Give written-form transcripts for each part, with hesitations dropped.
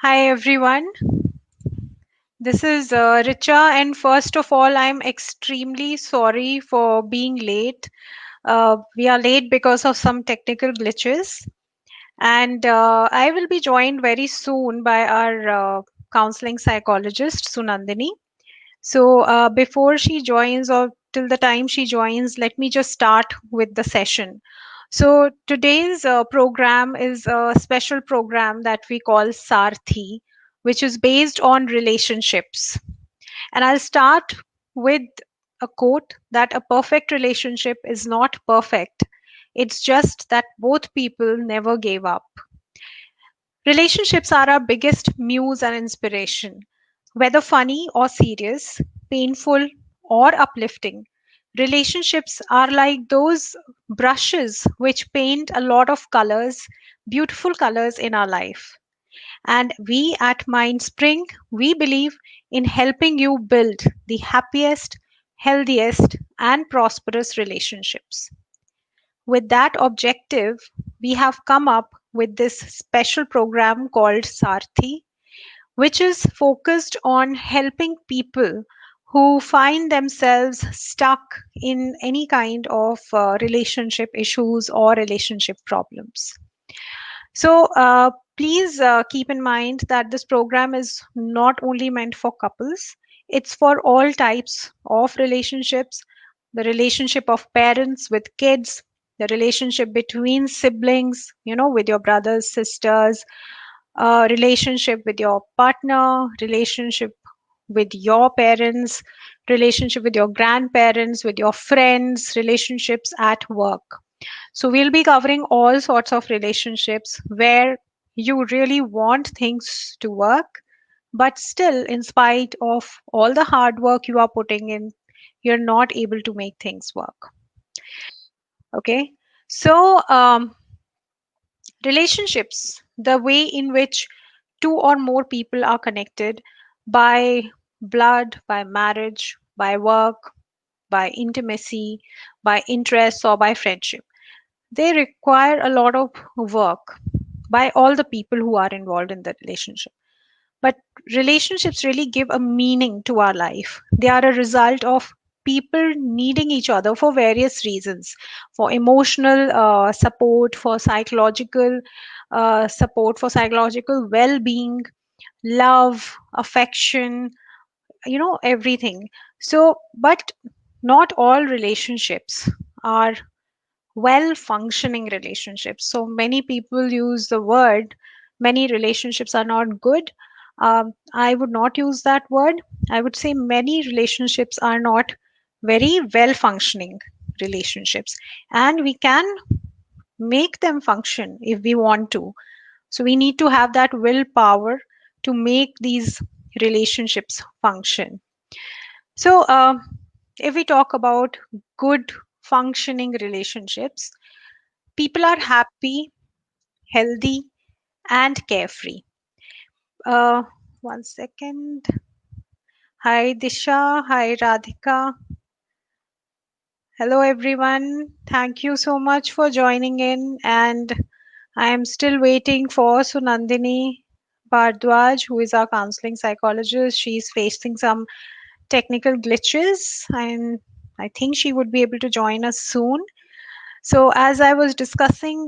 Hi everyone, this is Richa, and first of all, I'm extremely sorry for being late. We are late because of some technical glitches, and I will be joined very soon by our counseling psychologist, Sunandini. So, before she joins, or till the time she joins, let me just start with the session. So, today's program is a special program that we call Sarthi, which is based on relationships. And I'll start with a quote that a perfect relationship is not perfect. It's just that both people never gave up. Relationships are our biggest muse and inspiration. Whether funny or serious, painful or uplifting, relationships are like those brushes which paint a lot of colors, beautiful colors in our life. And we at Mindspring, we believe in helping you build the happiest, healthiest, and prosperous relationships. With that objective, we have come up with this special program called Sarthi, which is focused on helping people who find themselves stuck in any kind of relationship issues or relationship problems. So, please keep in mind that this program is not only meant for couples, it's for all types of relationships, the relationship of parents with kids, the relationship between siblings, with your brothers, sisters, relationship with your partner, relationship with your parents, relationship with your grandparents, with your friends, relationships at work. So, we'll be covering all sorts of relationships where you really want things to work, but still, in spite of all the hard work you are putting in, you're not able to make things work. Okay. So, relationships, the way in which two or more people are connected by blood, by marriage, by work, by intimacy, by interest, or by friendship, they require a lot of work by all the people who are involved in the relationship. But relationships really give a meaning to our life. They are a result of people needing each other for various reasons, for emotional support, for psychological support, for psychological well being, love, affection, everything. So, but not all relationships are well functioning relationships. So many people use the word, many relationships are not good. I would not use that word. I would say many relationships are not very well functioning relationships, and we can make them function if we want to. So we need to have that willpower to make these relationships function. So, if we talk about good functioning relationships, people are happy, healthy, and carefree. Uh, One second. Hi, Disha. Hi, Radhika. Hello, everyone. Thank you so much for joining in. And I am still waiting for Sunandini Bhardwaj, who is our counseling psychologist. She's facing some technical glitches, and I think she would be able to join us soon. So, as I was discussing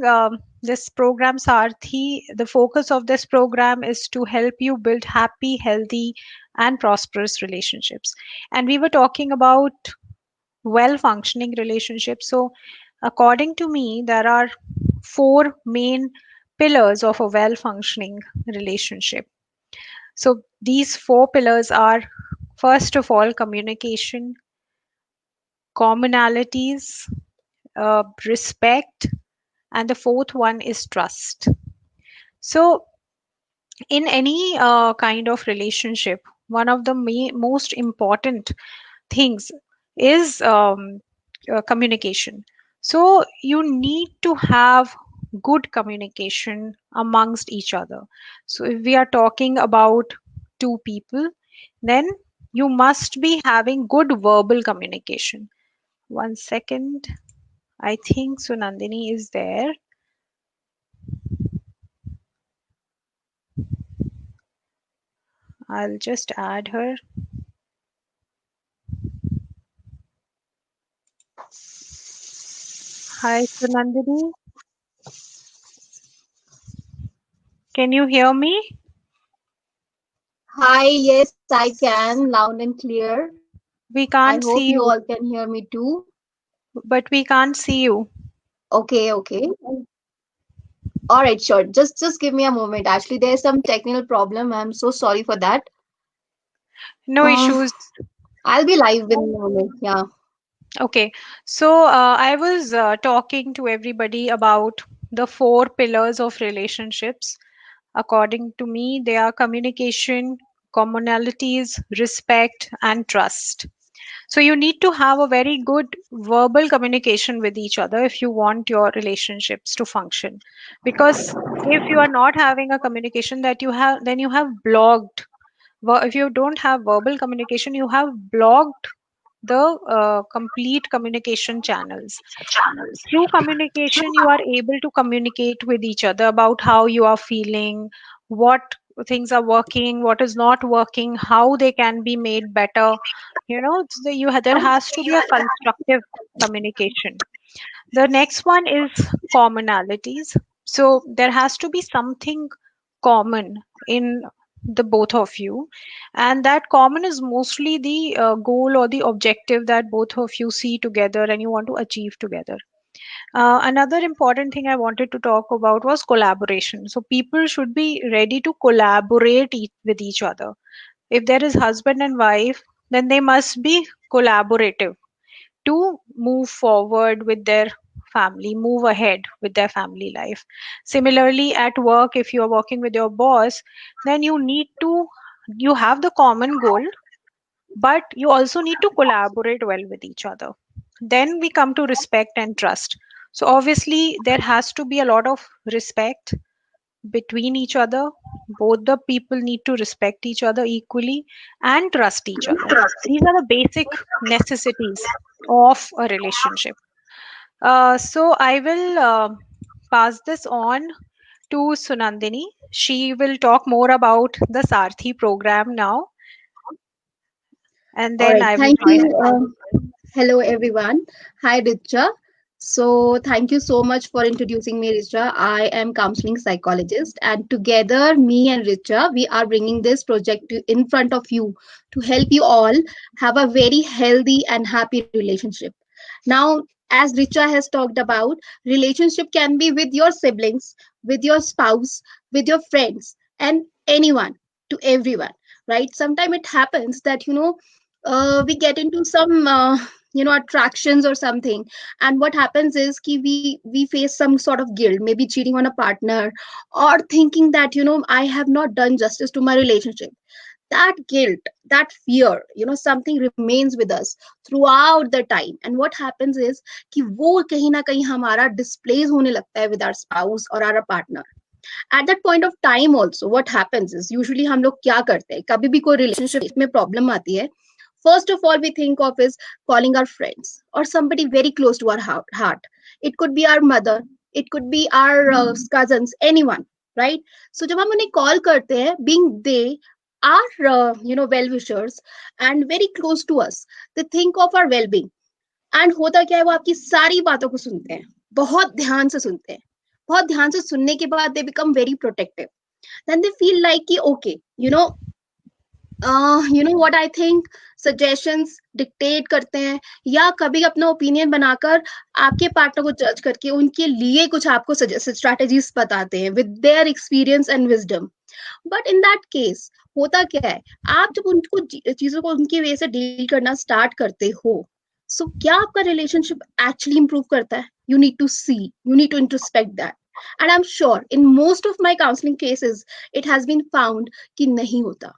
this program, Sarthi, the focus of this program is to help you build happy, healthy, and prosperous relationships. And we were talking about well functioning relationships. So, according to me, there are four main pillars of a well functioning relationship. So, these four pillars are, first of all, communication, commonalities, respect, and the fourth one is trust. So in any kind of relationship, one of the most important things is communication. So you need to have good communication amongst each other. So if we are talking about two people, then you must be having good verbal communication. One second. I think Sunandini is there. I'll just add her. Hi, Sunandini. Can you hear me? Hi, yes, I can, loud and clear. We I can't hope see you you, all can hear me too. but we can't see you. Okay, okay. All right, sure. Just give me a moment. Actually, there's some technical problem. I'm so sorry for that. No Uh, issues. I'll be live in a moment. Yeah. Okay, so I was talking to everybody about the four pillars of relationships. According to me, they are communication, commonalities, respect, and trust. So you need to have a very good verbal communication with each other if you want your relationships to function. Because if you are not having a communication that you have, then you have blocked. If you don't have verbal communication, you have blocked the complete communication channels. Through communication, you are able to communicate with each other about how you are feeling, what things are working, what is not working, how they can be made better. There has to be a constructive communication. The next one is commonalities. So there has to be something common in the both of you, and that common is mostly the goal or the objective that both of you see together and you want to achieve together. Another important thing I wanted to talk about was collaboration. So people should be ready to collaborate with each other. If there is husband and wife, then they must be collaborative to move forward with their family, move ahead with their family life. Similarly, at work, if you are working with your boss, then you have the common goal, but you also need to collaborate well with each other. Then we come to respect and trust. So obviously there has to be a lot of respect between each other. Both the people need to respect each other equally and trust each other. These are the basic necessities of a relationship. So I will pass this on to Sunandini. She will talk more about the Sarthi program now, and All then right. I will Thank join you. in. Hello, everyone. Hi, Richa. So, thank you so much for introducing me, Richa. I am counseling psychologist, and together, me and Richa, we are bringing this project in front of you to help you all have a very healthy and happy relationship. Now, as Richa has talked about, relationship can be with your siblings, with your spouse, with your friends, and anyone to everyone, right? Sometimes it happens that we get into some attractions or something, and what happens is we face some sort of guilt, maybe cheating on a partner, or thinking that I have not done justice to my relationship. That guilt, that fear, something remains with us throughout the time. And what happens is कि वो कहीं ना कहीं हमारा displays होने लगता है with our spouse or our partner. At that point of time also, what happens is usually हम लोग क्या करते हैं, कभी भी कोई relationship में problem आती है, first of all we think of is calling our friends or somebody very close to our heart. It could be our mother, it could be our cousins, anyone, right? So जब हम उन्हें call करते हैं, being they are well wishers and very close to us, they think of our well being. And होता क्या है, वो आपकी सारी बातों को सुनते हैं, बहुत ध्यान से सुनते हैं. बहुत ध्यान से सुनने के बाद they become very protective. Then they feel like कि okay, what I think, suggestions dictate करते हैं, या कभी अपना ओपिनियन बनाकर आपके पार्टनर को जज करके उनके लिए कुछ आपको स्ट्रेटेजीज बताते हैं with their experience and wisdom. But in that case होता क्या है, आप जब उनको चीजों को उनकी वे से डील करना स्टार्ट करते हो, सो क्या आपका रिलेशनशिप एक्चुअली इंप्रूव करता है? You need to see, you need to introspect that. And I am sure in most of my counselling cases it has been found कि नहीं होता.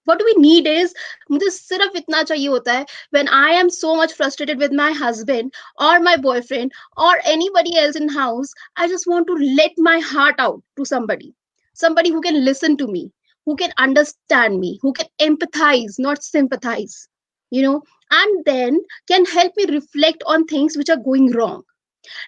what we need is, मुझे सिर्फ इतना चाहिए होता है, when I am so much frustrated with my husband or my boyfriend or anybody else in house, I just want to let my heart out to somebody who can listen to me, who can understand me, who can empathize, not sympathize, you know and then can help me reflect on things which are going wrong.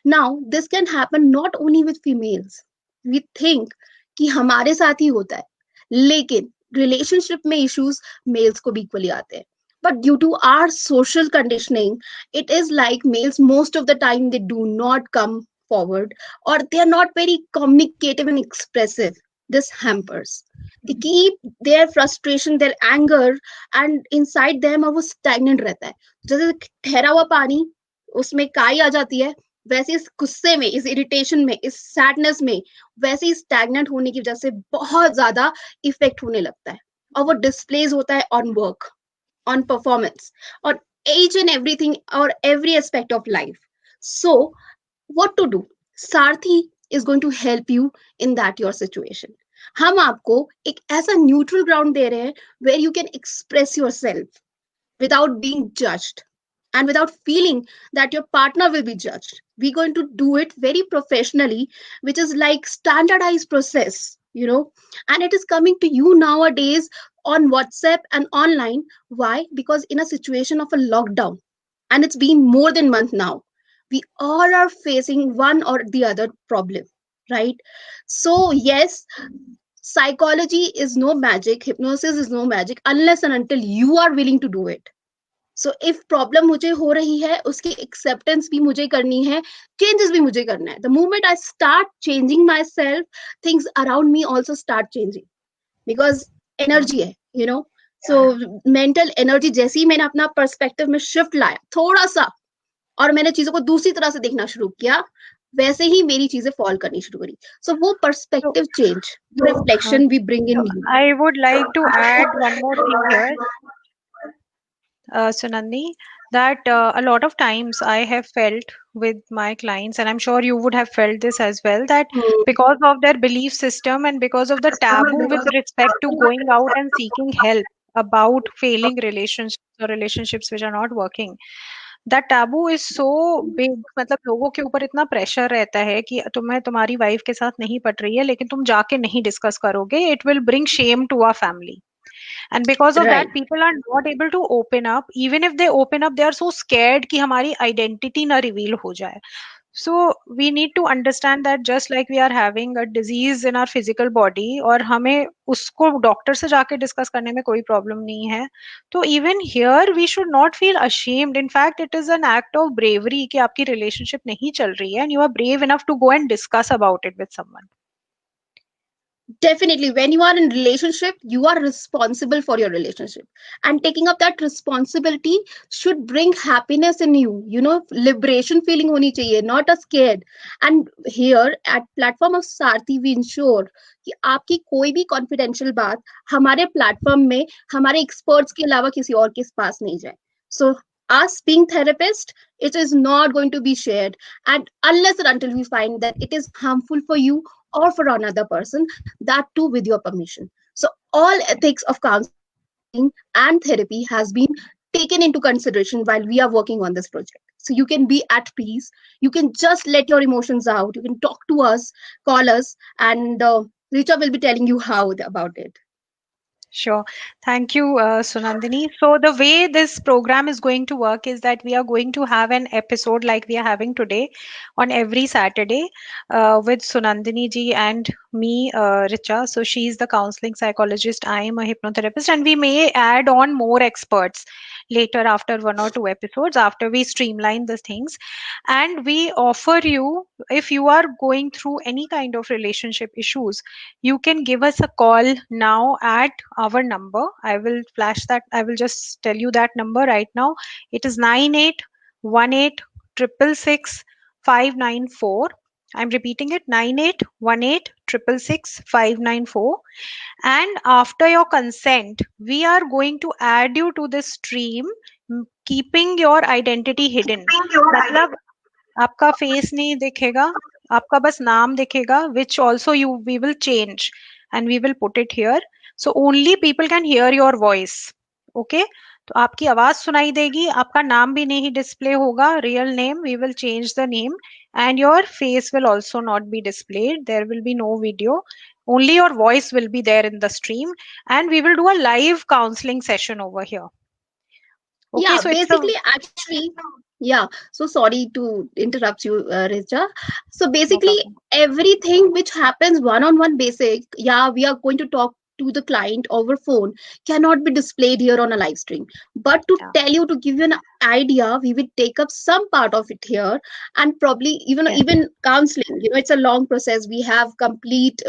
Now this can happen not only with females. We think कि हमारे साथ ही होता है, लेकिन relationship में issues mails को भी equally आते हैं. But due to our social conditioning, it is like males most of the time they do not come forward, or they are not very communicative and expressive. This hampers. They keep their frustration, their anger, and inside them वो stagnant रहता है. जैसे ठहरा हुआ पानी उसमें काई आ जाती है, वैसे इस गुस्से में, इस इरिटेशन में, इस सैडनेस में, वैसे ही स्टैग्नेंट होने की वजह से बहुत ज्यादा इफेक्ट होने लगता है, और वो डिस्प्लेस होता है on work, on performance, on each and everything or every aspect of life. So, what to do? Sarthi is going to help you in that your situation. हम आपको एक ऐसा न्यूट्रल ग्राउंड दे रहे हैं where you can express yourself without being judged and without feeling that your partner will be judged. We're going to do it very professionally, which is like standardized process, and it is coming to you nowadays on WhatsApp and online. Why? Because in a situation of a lockdown, and it's been more than a month now, we all are facing one or the other problem, right? So yes, psychology is no magic, hypnosis is no magic unless and until you are willing to do it. So if problem मुझे हो रही है, उसकी acceptance भी मुझे करनी है, changes भी मुझे करना है. The moment I start changing my self, things around me also start changing, because energy है, सो मेंटल एनर्जी. जैसे ही मैंने अपना पर्सपेक्टिव में शिफ्ट लाया थोड़ा सा, और मैंने चीजों को दूसरी तरह से देखना शुरू किया, वैसे ही मेरी चीजें फॉल करनी शुरू करी. सो वो So, perspective change, uh, reflection we bring in so you. I would like to add one more thing here, Sunandi, that a lot of times I have felt with my clients, and I'm sure you would have felt this as well, that because of their belief system and because of the taboo with respect to going out and seeking help about failing relationships or relationships which are not working, that taboo is so big. मतलब लोगों के ऊपर इतना pressure रहता है कि तुम्हें तुम्हारी वाइफ के साथ नहीं पट रही है लेकिन तुम जाके नहीं डिस्कस करोगे, it will bring shame to our family. And because of that right. people are not able to open up. Even if they open up, they are so scared कि हमारी identity ना reveal हो जाए. So we need to understand that just like we are having a disease in our physical body और हमें उसको doctor से जाके डिस्कस करने में कोई प्रॉब्लम नहीं है, तो even here we should not feel ashamed. In fact, it is an act of bravery कि आपकी relationship नहीं चल रही है and you are brave enough to go and discuss about it with someone. Definitely, when you are in relationship, you are responsible for your relationship, and taking up that responsibility should bring happiness in you, liberation feeling honi chahiye, not a scared. And here at platform of Sarthi, we ensure कि आपकी कोई भी confidential बात हमारे platform में हमारे experts के अलावा किसी और के पास नहीं जाए. So us being therapist, it is not going to be shared, and unless and until we find that it is harmful for you or for another person, that too with your permission. So all ethics of counseling and therapy has been taken into consideration while we are working on this project. So you can be at peace, you can just let your emotions out, you can talk to us, call us, and Richa will be telling you how about it. Sure. Thank you, Sunandini. So, the way this program is going to work is that we are going to have an episode like we are having today on every Saturday with Sunandini ji and me, Richa. So, she is the counseling psychologist, I am a hypnotherapist, and we may add on more experts later after one or two episodes after we streamline the things. And we offer you, if you are going through any kind of relationship issues, you can give us a call now at our number. I will flash that. I will just tell you that number right now. It is 9818 666 594. I'm repeating it, 9818 666 594. And after your consent, we are going to add you to this stream, keeping your identity hidden. मतलब आपका face नहीं दिखेगा, आपका बस नाम दिखेगा, which also we will change and we will put it here. So only people can hear your voice. Okay? तो आपकी आवाज सुनाई देगी, आपका नाम भी नहीं डिस्प्ले होगा, real name, we will change the name, and your face will also not be displayed. There will be no video. Only your voice will be there in the stream, and we will do a live counseling session over here. Okay, Yeah, so it's a basically, actually, yeah. So sorry to interrupt you, Richa. So no basically, problem. everything which happens one-on-one basic, yeah, we are going to talk to the client over phone cannot be displayed here on a live stream. But to Yeah. tell you, to give you an idea, we will take up some part of it here, and probably Yes. even counseling. It's a long process. We have complete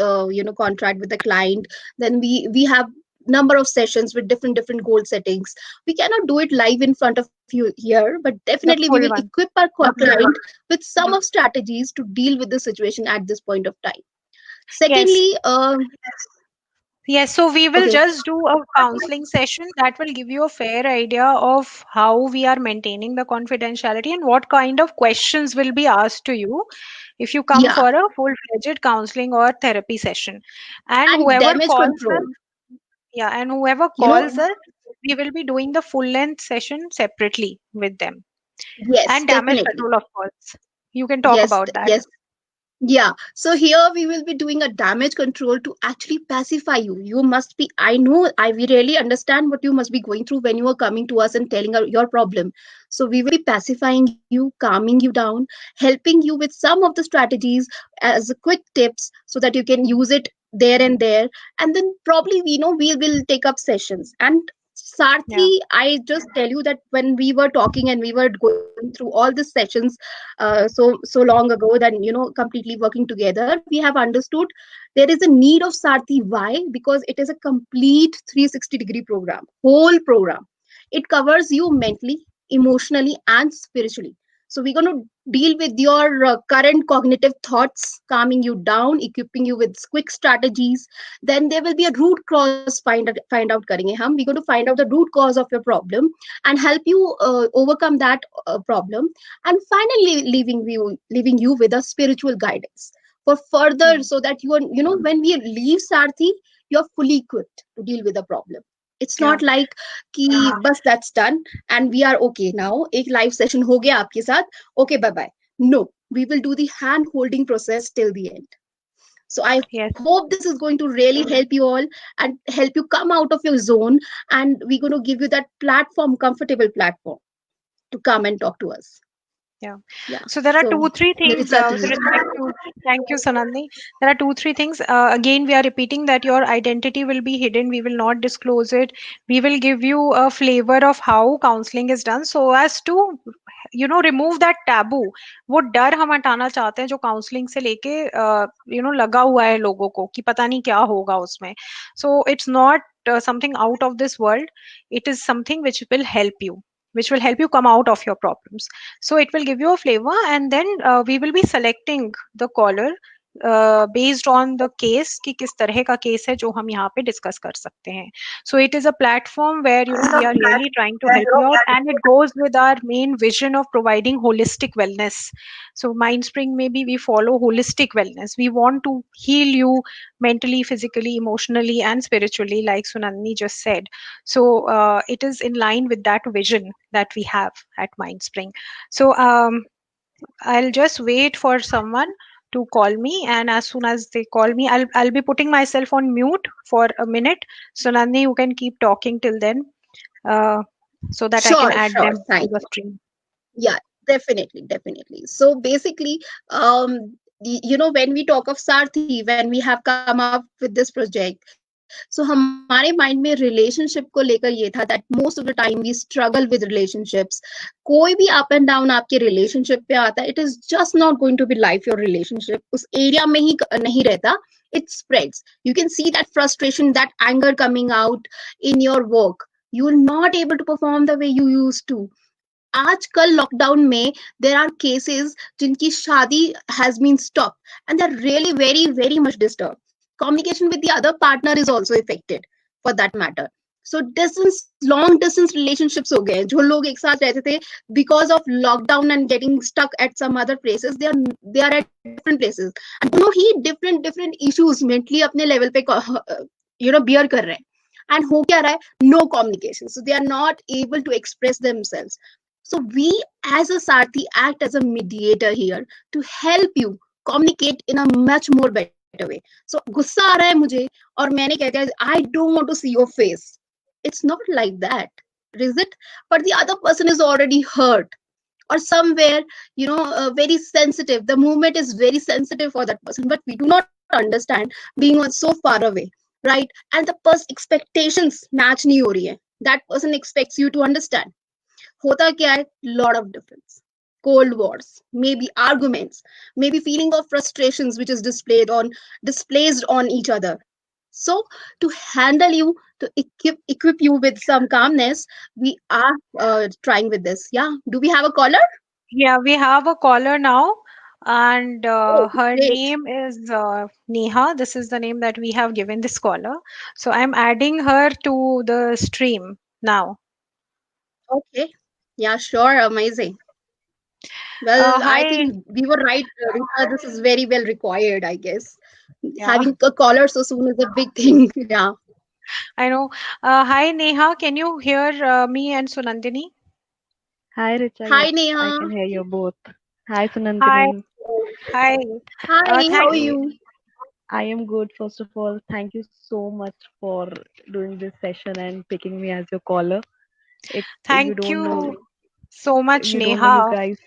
contract with the client. Then we have number of sessions with different goal settings. We cannot do it live in front of you here, but definitely The we will full one. equip our client with some of strategies to deal with the situation at this point of time. Yes. Secondly, Yes, so we will okay, just do a counseling session that will give you a fair idea of how we are maintaining the confidentiality and what kind of questions will be asked to you if you come yeah, for a full-fledged counseling or therapy session. And and whoever damage calls us, control. yeah, and whoever You know, calls us, we will be doing the full-length session separately with them. yes, And damage definitely. control, of course. You can talk Yes, about that. yes. Yeah, so here we will be doing a damage control to actually pacify you. You must be, I know, we really understand what you must be going through when you are coming to us and telling your problem. So we will be pacifying you, calming you down, helping you with some of the strategies as a quick tips so that you can use it there and there. And then probably we know we will take up sessions. And Yeah. Sarthi, I just tell you that when we were talking and we were going through all these sessions so long ago, then completely working together, we have understood there is a need of Sarthi. Why? Because it is a complete 360-degree program, whole program. It covers you mentally, emotionally, and spiritually. So we're going to deal with your current cognitive thoughts, calming you down, equipping you with quick strategies. Then there will be a root cause find out करेंगे हम. We're going to find out the root cause of your problem and help you overcome that problem, and finally leaving you with a spiritual guidance for further, Mm. so that you are, when we leave Sarthi, you're fully equipped to deal with the problem. It's Yeah. not like कि बस that's done and we are okay now, एक live session हो गया आपके साथ, okay bye bye. No, we will do the hand holding process till the end. So I Yes. hope this is going to really help you all and help you come out of your zone, and we're going to give you that platform, comfortable platform to come and talk to us. Yeah. Yeah. So there are So two, three let things it start to with you. respect to. Thank you, Sanandi. There are two, three things. Again, we are repeating that your identity will be hidden. We will not disclose it. We will give you a flavor of how counseling is done, so as to remove that taboo. वो डर हम हटाना चाहते हैं जो counselling से लेके लगा हुआ है लोगों को कि पता नहीं क्या होगा उसमें. So it's not something out of this world. It is something which will help you come out of your problems. So it will give you a flavor, and then we will be selecting the caller based on the case कि किस तरह का case है जो हम यहाँ पे discuss कर सकते हैं. So it is a platform where we are really trying to help you out, and it goes with our main vision of providing holistic wellness. So Mindspring, maybe we follow holistic wellness. We want to heal you mentally, physically, emotionally, and spiritually, like Sunandini just said. So it is in line with that vision that we have at Mindspring. So I'll just wait for someone to call me, and as soon as they call me, I'll be putting myself on mute for a minute. So Nandini, you can keep talking till then, uh, so that I can Sure, add sure. them to Thank the you. stream. Yeah, definitely, definitely. So basically, when we talk of Sarthi, when we have come up with this project, so हमारे mind में relationship को लेकर ये था that most of the time we struggle with relationships. कोई भी up and down आपके relationship पे आता है, it is just not going to be life your relationship. उस area में ही नहीं रहता. It spreads. You can see that frustration, that anger coming out in your work. You are not able to perform the way you used to. आजकल lockdown में there are cases जिनकी शादी has been stopped and they're really very much disturbed. Communication with the other partner is also affected for that matter. So distance, long distance relationships हो गए जो लोग एक साथ रहते थे because of lockdown and getting stuck at some other places, they are at different places and दोनों ही different issues mentally अपने level पे bear कर रहे हैं. And हो क्या रहा है? No communication, so they are not able to express themselves. So we as a Sarthi act as a mediator here to help you communicate in a much more better way. So गुस्सा आ रहा है मुझे और मैंने क्या किया, I don't want to see your face. It's not like that, is it? But the other person is already hurt or somewhere, very sensitive. The movement is very sensitive for that person, but we do not understand being so far away. right? And the person's expectations match नहीं हो रही है. That person expects you to understand. होता क्या है? Lot of difference. Cold wars, maybe arguments, maybe feeling of frustrations which is displaced on each other. So to handle you, to equip you with some calmness, we are trying with this. Yeah. Do we have a caller? Yeah, we have a caller now, and Oh, her great. name is Neha. This is the name that we have given this caller. So I'm adding her to the stream now. Okay. Yeah, sure. Amazing. Well, I Hi. think we were right, Rita. This is very well required, I guess. Yeah, Having a caller so soon is a big thing. Yeah. I know. Hi, Neha. Can you hear me and Sunandini? Hi Richa, Hi, yes, Neha. I can hear you both. Hi Hi. Sunandini. Hi. Hi, how Thank. are you? I am good. First of all, thank you so much for doing this session and picking me as your caller. It you Thank don't know, you so much, you Neha, guys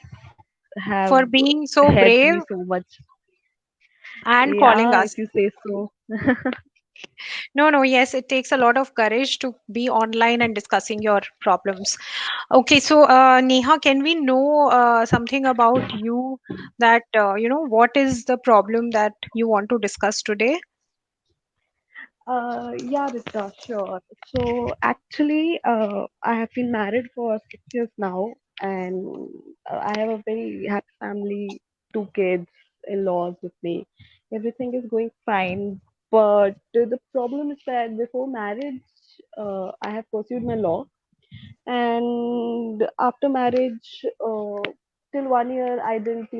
have for being so helped brave me so much. and calling Yeah, if us. you say so. No, no, yes, it takes a lot of courage to be online and discussing your problems. Okay, so Neha, can we know something about you that, what is the problem that you want to discuss today? Yeah, Richa, sure. So actually, I have been married for 6 years now, and I have a very happy family, two kids, in-laws with me. Everything is going fine, but the problem is that before marriage, I have pursued my law, and after marriage, till 1 year, I didn't,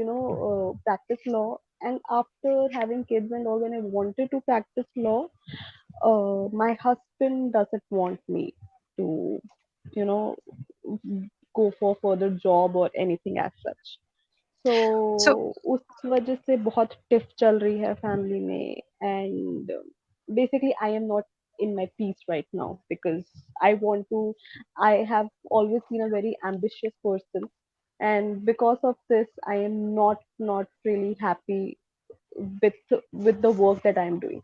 practice law. And after having kids and all, when I wanted to practice law, my husband doesn't want me to, you know, go for further job or anything as such. So So, उस वजह से बहुत tiff चल रही है family में and basically I am not in my peace right now because I want to I have always been a very ambitious person and because of this I am not really happy with the work that I am doing.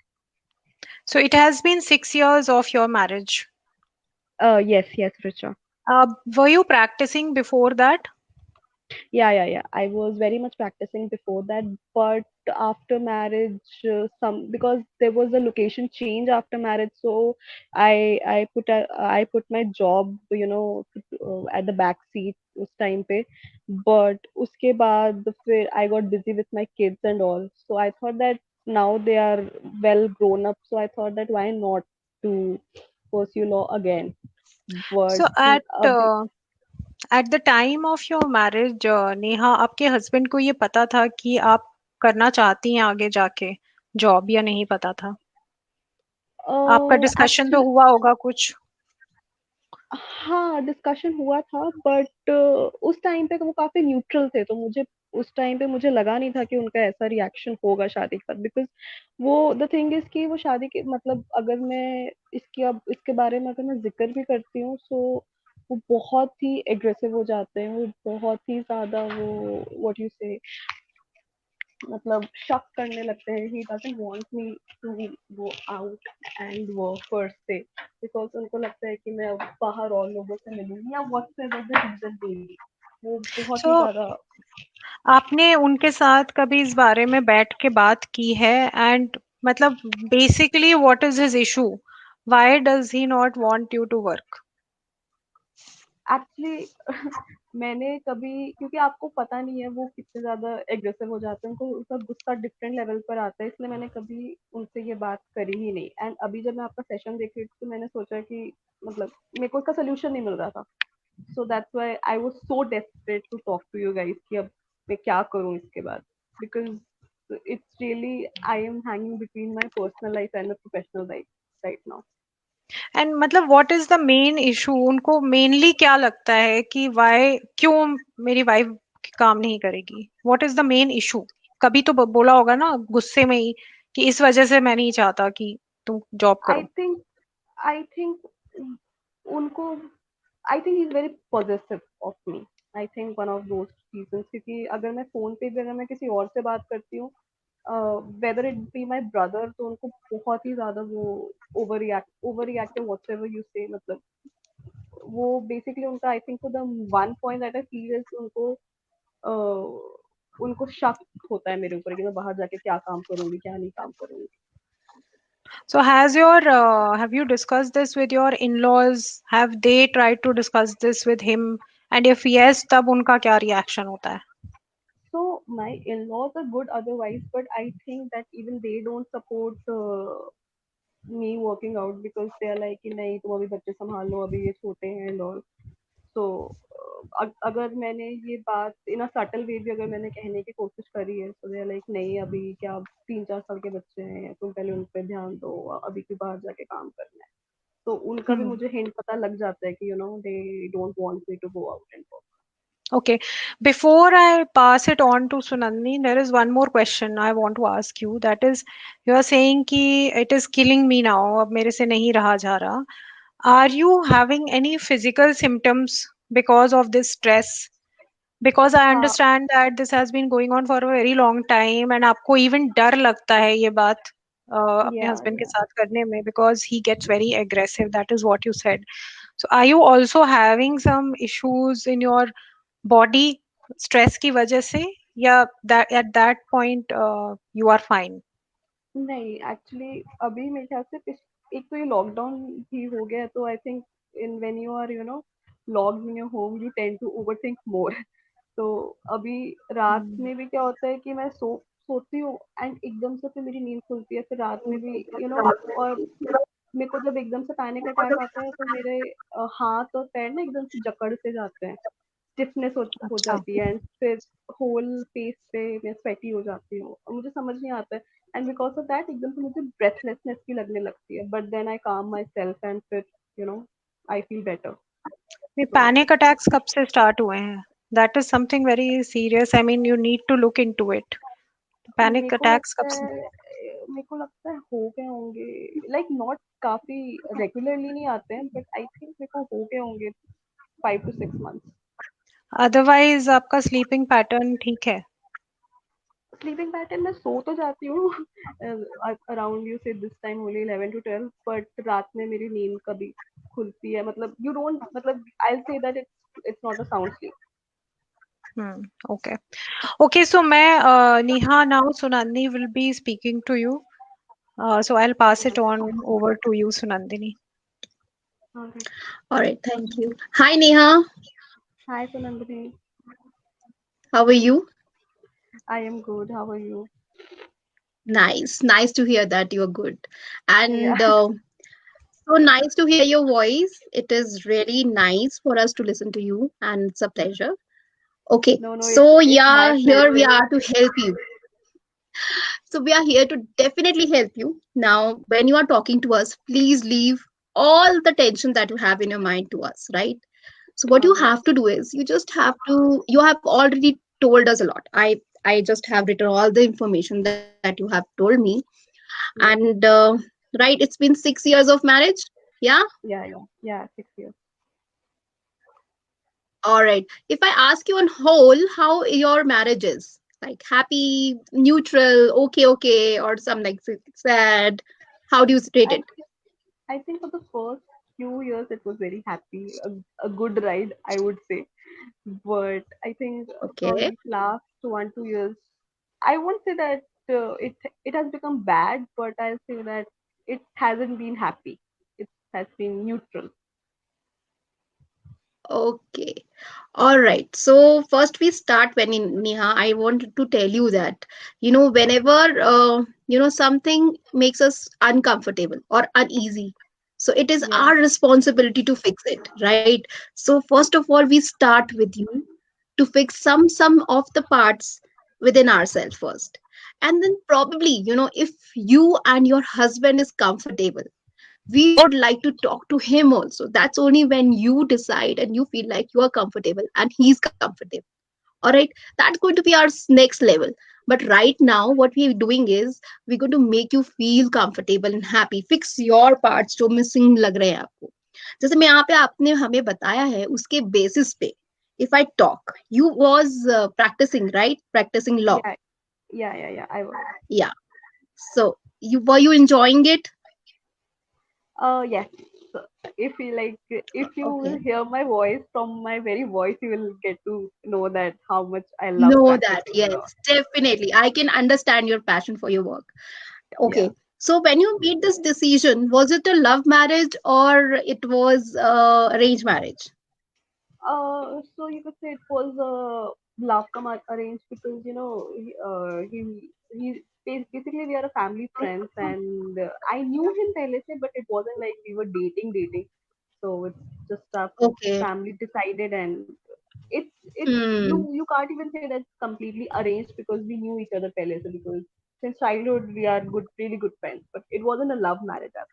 so it has been 6 years of your marriage. Yes, Richa. Were you practicing before that? Yeah. I was very much practicing before that, but after marriage, some because there was a location change after marriage, so I put my job, at the back seat उस time पे. But उसके बाद फिर I got busy with my kids and all, so I thought that now they are well grown up, so I thought that why not to pursue law again. But So अभी at the time of your marriage, Neha, आपके husband को ये पता था कि आप करना चाहती हैं आगे जाके जॉब, या नहीं पता था? आपका डिस्कशन तो एक्चुअली हुआ होगा कुछ? हाँ, डिस्कशन हुआ था बट उस टाइम पे वो काफ़ी न्यूट्रल थे, तो मुझे उस टाइम पे मुझे लगा नहीं था कि उनका ऐसा रिएक्शन होगा शादी पर बिकॉज़ वो द थिंग इज़ कि वो शादी के मतलब अगर मैं इसके बारे में अगर मैं ज़िक्र भी करती हूँ, सो वो बहुत ही एग्रेसिव हो जाते हैं, वो बहुत ही ज़्यादा वो व्हाट यू से मतलब शक करने लगते हैं he doesn't want me to go out and work first day because उनको लगता है कि मैं अब बाहर और लोगों से मिलूंगी या whatever the reason maybe वो बहुत सो ही ज्यादा आपने उनके साथ कभी इस बारे में बैठ के बात की है? एंड मतलब basically what is his issue? Why does he not want you to work? Actually मैंने कभी क्योंकि आपको पता नहीं है वो कितने ज़्यादा एग्रेसिव हो जाते हैं, उनको उनका गुस्सा डिफरेंट लेवल पर आता है, इसलिए मैंने कभी उनसे ये बात करी ही नहीं। एंड अभी जब मैं आपका सेशन देख रही थी तो मैंने सोचा कि मतलब मेरे को इसका सोल्यूशन नहीं मिल रहा था। So that's why I was so desperate to talk to you guys कि अब मैं क्या करूँ इसके बाद because it's really I am hanging between my personal life and my professional life right now. And मतलब what is the main issue? उनको mainly क्या लगता है कि वाई, क्यों मेरी वाइफ काम नहीं करेगी? What is the main issue? कभी तो बोला होगा ना गुस्से में ही कि इस वजह से मैं नहीं चाहता कि तुम जॉब आई करो। थिंक आई थिंक उनको I think he is very positive of me. I think one of those reasons क्योंकि अगर मैं फोन पे भी अगर मैं किसी और से बात करती हूँ whether it be my brother, तो उनको बहुत ही ज्यादा वो over reactive whatever you say, मतलब वो बेसिकली उनका, I think the one point that I feel is उनको उनको शक होता है मेरे ऊपर कि मैं बाहर जाके क्या काम करूंगी, क्या नहीं काम करूंगी. So have you discussed this with your in-laws? Have they tried to discuss this with him? And if yes, तब उनका क्या reaction होता है? So my in-laws are good otherwise, but I think that even they don't support me working out because they are like कि नहीं तुम अभी बच्चे संभाल लो, अभी ये छोटे हैं and all. So अगर मैंने ये बात इन अ सटल वे भी अगर मैंने कहने की कोशिश करी है, तो दे आर लाइक नहीं अभी क्या 3-4 साल के बच्चे हैं, तुम पहले उन पे ध्यान दो, अभी क्यों बाहर जाके काम करना है. तो उनका भी Hmm. मुझे हिंट पता लग जाता है कि you know they don't want me to go out and work. Okay. Before I pass it on to Sunandni, there is one more question I want to ask you. That is, you are saying कि it is killing me now. अब मेरे से नहीं रहा जा रहा. Are you having any physical symptoms because of this stress? Because I हाँ. understand that this has been going on for a very long time and आपको even डर लगता है ये बात अपने या husband के या साथ करने में because he gets very aggressive. That is what you said. So are you also having some issues in your body stress की वजह से या that at that point you are fine? नहीं एक्चुअली अभी मेरे ख्याल से एक तो ये लॉकडाउन भी हो गया है, तो I think in when you are you know locked in your home you tend to overthink more. तो अभी रात Hmm. में भी क्या होता है कि मैं सोती हूँ एंड एकदम से फिर मेरी नींद खुलती है, फिर रात में भी और मेरे को जब एकदम से पैनिक अटैक आता है तो मेरे हाथ और पैर ना एकदम से जकड़ से जाते हैं, स्टिफनेस हो अच्छा. जाती है एंड फिर होल फेस पे मैं स्वेटी हो जाती हूँ और मुझे समझ नहीं आता है. एंड बिकॉज ऑफ दैट एकदम से मुझे ब्रेथलेसनेस भी लगने लगती है, but then I calm myself and फिर you know I feel better. ये तो पैनिक अटैक्स कब से स्टार्ट हुए हैं? That is something very serious. I mean you need to look into it. मेरे पैनिक को अटैक्स कब लगता से? है मेरे को लगता है हो गए होंगे, लाइक नॉट काफी रेगुलरली नहीं आते हैं, बट आई थिंक मेरे को हो गए होंगे 5 to 6 months. अदरवाइज आपका स्लीपिंग पैटर्न ठीक है? स्लीपिंग पैटर्न मैं सो तो जाती हूँ अराउंड यू से this time only 11 to 12, but रात में मेरी नींद कभी खुलती है, मतलब यू डोंट, मतलब I say that it's not a sound sleep. Okay. Okay, so मैं Neha, now Sunandini will be speaking to you. So I'll pass it on over to you, Sunandini. All right, thank you. Hi, Neha. Hi Sunandini, How are you? I am good. How are you? Nice to hear that you're good. Yeah. And so nice to hear your voice. It is really nice for us to listen to you, and it's a pleasure. Okay, No, no, so it's my yeah, here we pleasure. are to help you. So we are here to definitely help you. Now, when you are talking to us, please leave all the tension that you have in your mind to us, right? So what All you right. have to do is you have already told us a lot. I just have written all the information that you have told me. Yeah. And right, it's been 6 years of marriage. Yeah. Yeah. 6 years. All right. If I ask you on whole how your marriage is, like happy, neutral, okay, or some like sad, how do you rate I it? I think for the first few years it was very happy, a good ride, I would say. But I think Okay. from last 1-2 years, I won't say that it has become bad, but I'll say that it hasn't been happy. It has been neutral. Okay. All right. So first we start when in Neha, I wanted to tell you that, whenever, something makes us uncomfortable or uneasy, so it is Yeah. our responsibility to fix it, right? So first of all, we start with you to fix some of the parts within ourselves first. And then probably, if you and your husband is comfortable, we would like to talk to him also. That's only when you decide and you feel like you are comfortable and he's comfortable. All right, that's going to be our next level. But right now what we're doing is we're going to make you feel comfortable and happy. Fix your parts जो missing लग रहे हैं आपको. जैसे मैं यहाँ पे आपने हमें बताया है उसके basis पे, if I talk, you was practicing, right? Practicing law. Yeah. Yeah, I was. Yeah. So were you enjoying it? Yes. So if you will Okay. hear my voice, from my very voice, you will get to know that how much I love Know that, practicing a yes, lot. definitely. I can understand your passion for your work. Yeah. Okay. So when you made this decision, was it a love marriage or it was arranged marriage? So you could say it was a love come arranged, because basically we are a family friends, and I knew him pehle se, but it wasn't like we were dating. So it's just our Okay. family decided, and it's Hmm. you can't even say that's completely arranged, because we knew each other pehle se, because since childhood we are really good friends, but it wasn't a love marriage as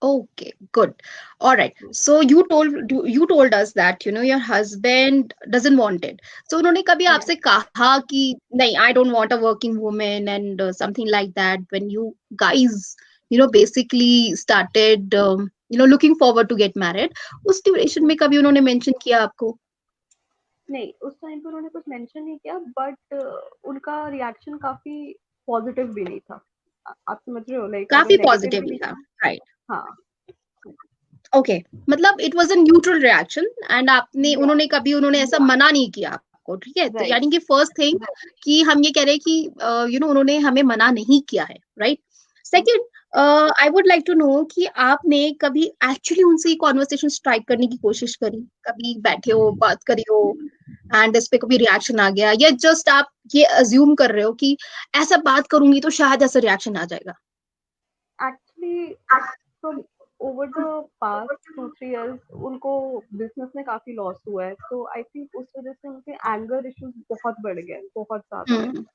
Okay, good. All right. such. So you told us that your husband doesn't want it. So उन्होंने कभी Yeah. आपसे कहा कि नहीं, I don't want a working woman and something like that, when you guys basically started looking forward to get married, उस duration में कभी उन्होंने मेंशन किया आपको? नहीं, उस टाइम पे उन्होंने कुछ मेंशन नहीं किया, बट उनका रिएक्शन काफ़ी पॉज़िटिव भी नहीं था। आप समझ रहे हो, लाइक अगर काफी नेगेटिव पॉजिटिव भी नहीं था, था। राइट? हाँ, ओके, मतलब it was a neutral reaction and आपने या उन्होंने ऐसा मना नहीं किया आपको, ठीक है? तो राइट, यानी कि फर्स्ट थिंग कि हम ये कह रहे हैं कि उन्होंने हमें मना नहीं किया है, right? Second, I would like to know कि आपने कभी एक्चुअली उनसे ये कॉन्वर्सेशन स्ट्राइक करने की कोशिश करी, कभी बैठे हो, बात करी हो एंड इस पे कभी रिएक्शन आ गया, या जस्ट आप ये अज्यूम कर रहे हो कि ऐसा बात करूंगी तो शायद ऐसा रिएक्शन आ जाएगा? Actually from over the past 2-3 years उनको बिज़नेस में काफ़ी लॉस हुआ है, तो आई थिंक उस वज़ह से उनके एंगर इश्यूज़ बहुत बढ़ गए हैं, बहुत ज़्यादा। हम्म।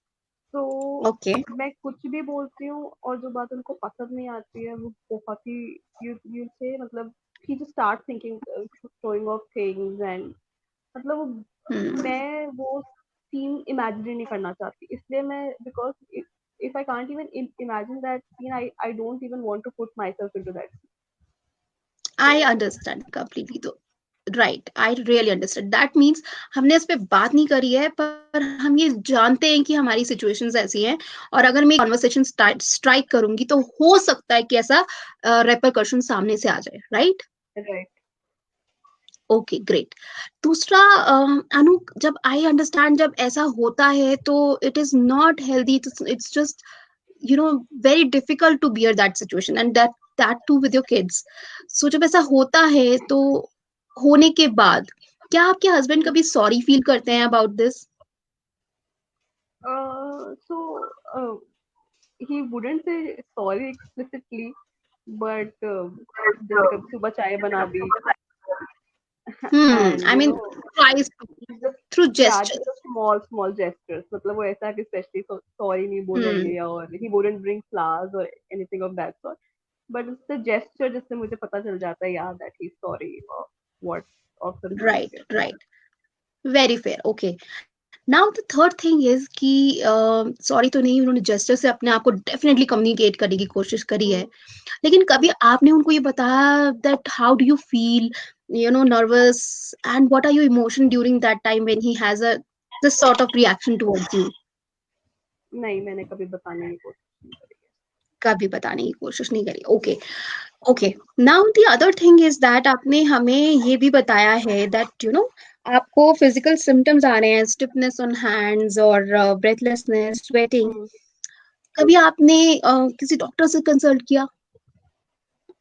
तो ओके। मैं कुछ भी बोलती हूँ और जो बात उनको पसंद नहीं आती है, वो बहुत ही यू से मतलब he just start thinking throwing off things, and मतलब हम्म। मैं वो सीन इमेजिन ही नहीं करना चाहती, इसलिए मैं because if I can't even imagine that scene, I don't even want to put myself into that. I So understand completely. तो right, I really understand, that means हमने इस पे बात नहीं करी है, पर हम ये जानते हैं कि हमारी सिचुएशंस ऐसी हैं, और अगर मैं कॉन्वर्सेशन स्ट्राइक करूंगी तो हो सकता है कि ऐसा रेपरकशन सामने से आ जाए, राइट? right. Okay, great. दूसरा, अनु, जब आई अंडरस्टैंड, जब ऐसा होता है तो it is not healthy, it's just very difficult to bear that situation, and that too with your kids. So जब ऐसा होता है तो होने के बाद क्या आपके हस्बैंड कभी सॉरी फील करते हैं about this? So he wouldn't say sorry explicitly, but जैसे कभी सुबह चाय बना दी, and I mean tries just through yeah, just gesture. a small gestures, मतलब वो ऐसा कि स्पेशली सॉरी नहीं हम्म। बोलेंगे, और he wouldn't bring flowers or anything of that sort, but it's the gesture जिससे मुझे पता चल जाता है, yeah, that he's sorry or what of the right, behavior. Right, very fair. Okay, now the third thing is कि sorry तो नहीं, उन्होंने जेस्चर से अपने आप को डेफिनेटली कम्युनिकेट करने की कोशिश करी है, Hmm. लेकिन कभी आपने उनको ये बताया that how do you feel, nervous, and what are your emotion during that time when he has a this sort of reaction towards you? नहीं, मैंने कभी बताने की कोशिश नहीं करी कभी बताने की कोशिश नहीं करी। Okay, okay. Now the other thing is that आपने हमें ये भी बताया है दैट आपको फिजिकल सिम्टम्स आ रहे हैं, स्टिफनेस ऑन हैंड्स और ब्रेथलेसनेस, स्वेटिंग। है। कभी आपने किसी डॉक्टर से कंसल्ट किया?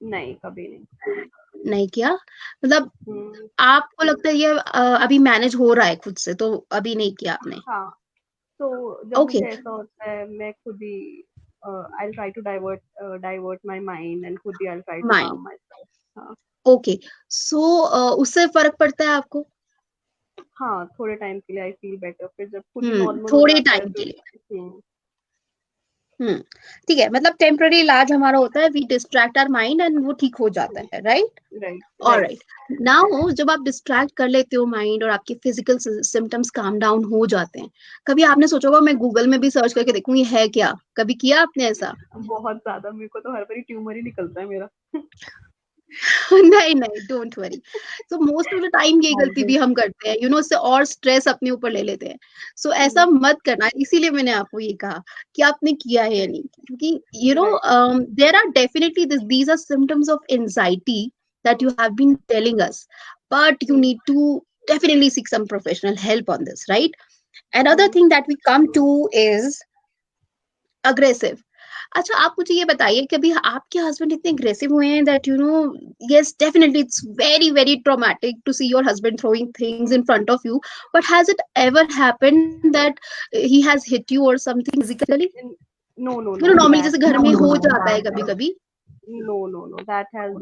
नहीं, कभी नहीं। नहीं किया, मतलब हम्म, आपको लगता है ये अभी मैनेज हो रहा है खुद से, तो अभी नहीं किया आपने? हाँ, तो जब ओके, मुझे ऐसा होता है, मैं खुद ही I try to divert my mind, and खुद ही I try to mind. Calm myself. हाँ, ओके, सो उससे फर्क पड़ता है आपको? हाँ, थोड़े टाइम के लिए आई फील बेटर, फिर जब खुद ही नॉर्मल हो थोड़े जाता है टाइम के फिर। लिए। हम्म, हम्म, ठीक है, मतलब टेम्पररी इलाज हमारा होता है, we distract our mind and वो ठीक हो जाता है, right? Right, right. Alright. Now जब आप डिस्ट्रैक्ट कर लेते हो माइंड और आपके फिजिकल सिम्टम्स काम डाउन हो जाते हैं, कभी आपने सोचा होगा मैं गूगल में भी सर्च करके देखूं ये है क्या? कभी किया आपने ऐसा? बहुत ज्यादा, मेरे को तो हर बारी ट्यूमर ही निकलता है मेरा। नहीं नहीं, don't worry. So most of the time ये गलती भी ऑलवेज। हम करते हैं, उससे और स्ट्रेस अपने ऊपर ले लेते हैं। सो ऐसा मत करना, इसीलिए मैंने आपको ये कहा कि आपने किया है या नहीं, क्योंकि right. There are definitely these are symptoms of anxiety that you have been telling us, but you need to definitely seek some professional help on this, right? Another thing that we come to is aggressive. अच्छा, आप मुझे ये बताइए, कभी आपके husband इतने aggressive हुए हैं that yes definitely it's very very traumatic to see your husband throwing things in front of you, but has it ever happened that he has hit you or something physically? No, no, no. Normally That जैसे घर में हो जाता है कभी कभी. no, no, no. That has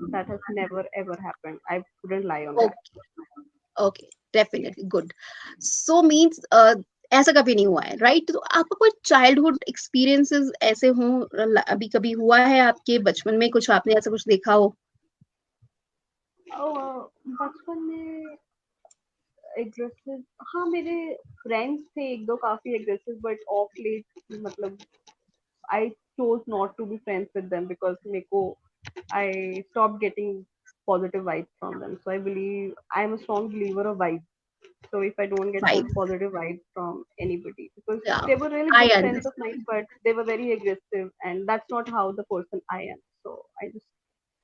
never ever happened. I wouldn't lie on that. Okay, definitely good. So means ऐसा कभी नहीं हुआ है, राइट? तो आपका कोई चाइल्डहुड एक्सपीरियंसेस ऐसे हों, अभी कभी हुआ है आपके बचपन में कुछ, आपने ऐसा कुछ देखा हो? बचपन में एग्रेसिव, हाँ मेरे फ्रेंड्स थे एक दो काफी एग्रेसिव, बट ऑफ लेट मतलब I chose not to be friends with them because Meko, I stopped getting positive vibes from them. So I believe I am a strong believer of vibes. So if I don't get Right. positive vibes from anybody, because Yeah, they were really I good friends of understand. mine, but they were very aggressive, and that's not how the person I am. So I just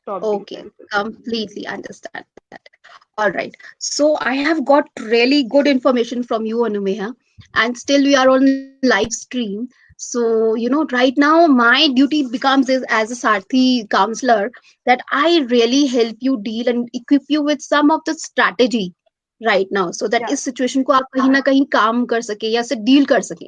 stopped being Okay, friends with them. completely understand that. All right. So I have got really good information from you, Anumeha, and still we are on live stream. So, right now my duty becomes is as a Sarthi counselor that I really help you deal and equip you with some of the strategy right now so that Yeah, इस situation को आप कहीं ना कहीं काम कर सके या से डील कर सके,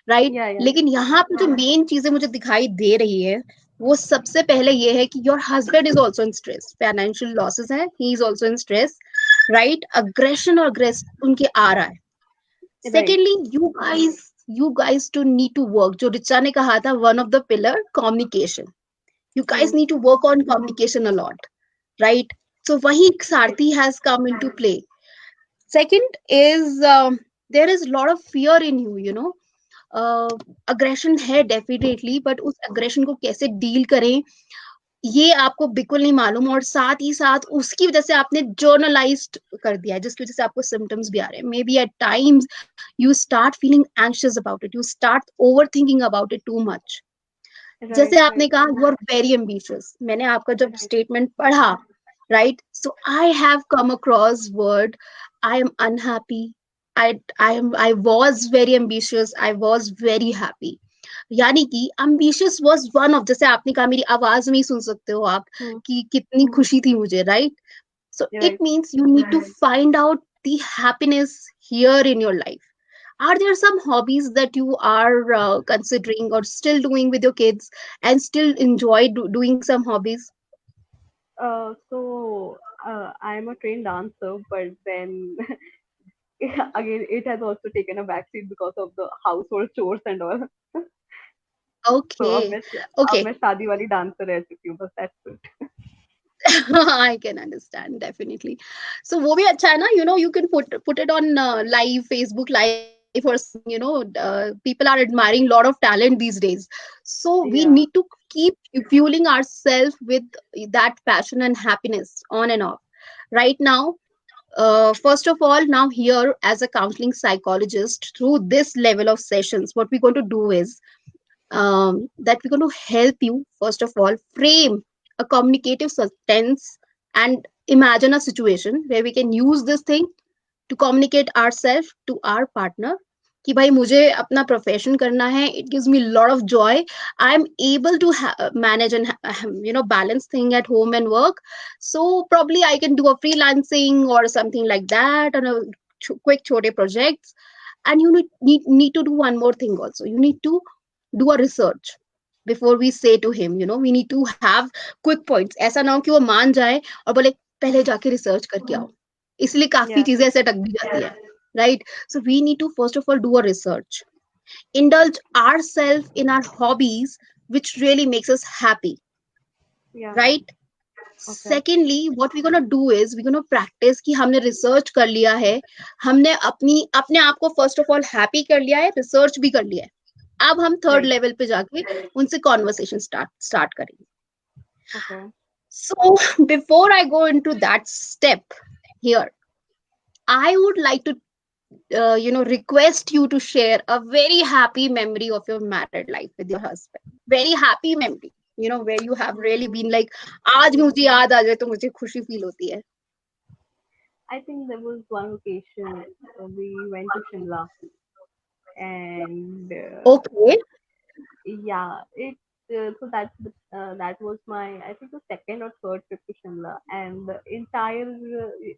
राइट? yeah, yeah, लेकिन यहाँ पे जो मेन चीजें मुझे दिखाई दे रही है, वो सबसे पहले ये है कि your husband is also in stress, financial losses है, he is also in stress, right? Aggression और अग्रेस उनके आ रहा है. right. Secondly, you guys to need to work, जो रिचा ने कहा था, one of the pillar communication. You guys Hmm. need to work on communication a lot, right? So wahi Right. Sarthi has come into play. Second is there is a lot of fear in you. Aggression है definitely, but उस aggression को कैसे deal करें ये आपको बिल्कुल नहीं मालूम, और साथ ही साथ उसकी वजह से आपने जर्नलाइज्ड कर दिया है, जिसकी वजह से आपको सिम्टम्स भी आ रहे हैं. Maybe at times you start feeling anxious about it, you start overthinking about it too much. Right. जैसे आपने Right. कहा यू आर वेरी एम्बिशियस, मैंने आपका जब Right. स्टेटमेंट पढ़ा, right, so I have come across word I am unhappy, I was very ambitious, I was very happy. यानी कि ambitious was one of, जैसे आपने कहा मेरी आवाज में ही सुन सकते हो आप Hmm. कि कितनी खुशी थी मुझे, right? So it Right. means you need to find out the happiness here in your life. Are there some hobbies that you are considering or still doing with your kids and still enjoy doing some hobbies? So I am a trained dancer, but then again, it has also taken a backseat because of the household chores and all. So Okay, अब okay. मैं शादी वाली dancer रह चुकी हूँ, बस that's it. I can understand definitely. So वो भी अच्छा है ना, you can put it on live Facebook live or something. People are admiring a lot of talent these days. So we Yeah, need to keep fueling ourselves with that passion and happiness on and off. Right now, first of all, now here as a counseling psychologist, through this level of sessions, what we're going to do is that we're going to help you, first of all, frame a communicative sentence and imagine a situation where we can use this thing to communicate ourselves to our partner कि भाई मुझे अपना profession करना है, it gives me a lot of joy, I am able to manage and balance thing at home and work, so probably I can do a freelancing or something like that on a quick छोटे projects. And you need to do one more thing also, you need to do a research before we say to him, we need to have quick points. ऐसा ना हो कि वो मान जाए और बोले पहले जाके रिसर्च करके आओ, इसलिए काफी yeah, चीजें ऐसे अटक भी जाती है, right? So we need to first of all do a research, indulge ourselves in our hobbies which really makes us happy, yeah. right? Okay, Secondly, what we're gonna do is we're gonna practice कि हमने research कर लिया है, हमने अपने आप को first of all happy कर लिया है, रिसर्च भी कर लिया है, अब हम थर्ड right. लेवल पे जाके उनसे कॉन्वर्सेशन स्टार्ट करेंगे. Okay, So before I go into that step here, I would like to request you to share a very happy memory of your married life with your husband. Very happy memory, where you have really Mm, been like, आज मुझे याद आ जाए तो मुझे खुशी feel होती है. I think there was one occasion we went to Shimla, and Okay. yeah, it so that was my, I think, the second or third trip to Shimla, and the entire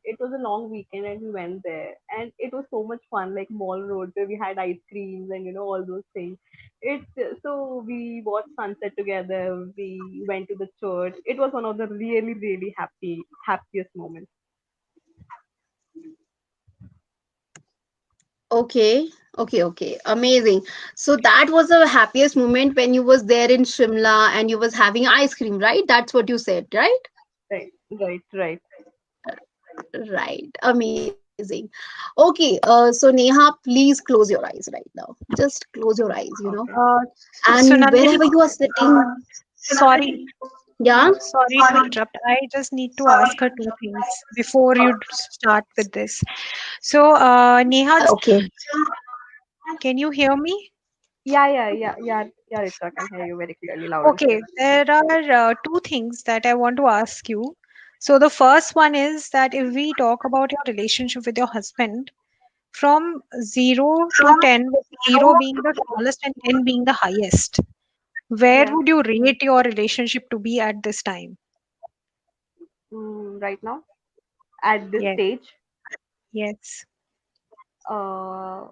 it was a long weekend, and we went there, and it was so much fun, like Mall Road, where we had ice creams and all those things. It So we watched sunset together. We went to the church. It was one of the really really happiest moments. Okay. Okay. Amazing. So that was the happiest moment when you was there in Shimla and you was having ice cream, right? That's what you said, right? Right. Right. Amazing. Okay. So Neha, please close your eyes right now. Just close your eyes, Okay. Uh, and Sunandini, wherever you are sitting. sorry, Yeah. sorry to interrupt. I just need to ask her two things before you start with this. So, Neha, Okay. can you hear me? Yeah, Richa, I can hear you very clearly, loud and clear. Okay, there are two things that I want to ask you. So, the first one is that if we talk about your relationship with your husband, from 0 to 10, with 0 being the smallest and 10 being the highest, where Yeah. would you rate your relationship to be at this time? Right now, at this Yes, stage, yes. uh,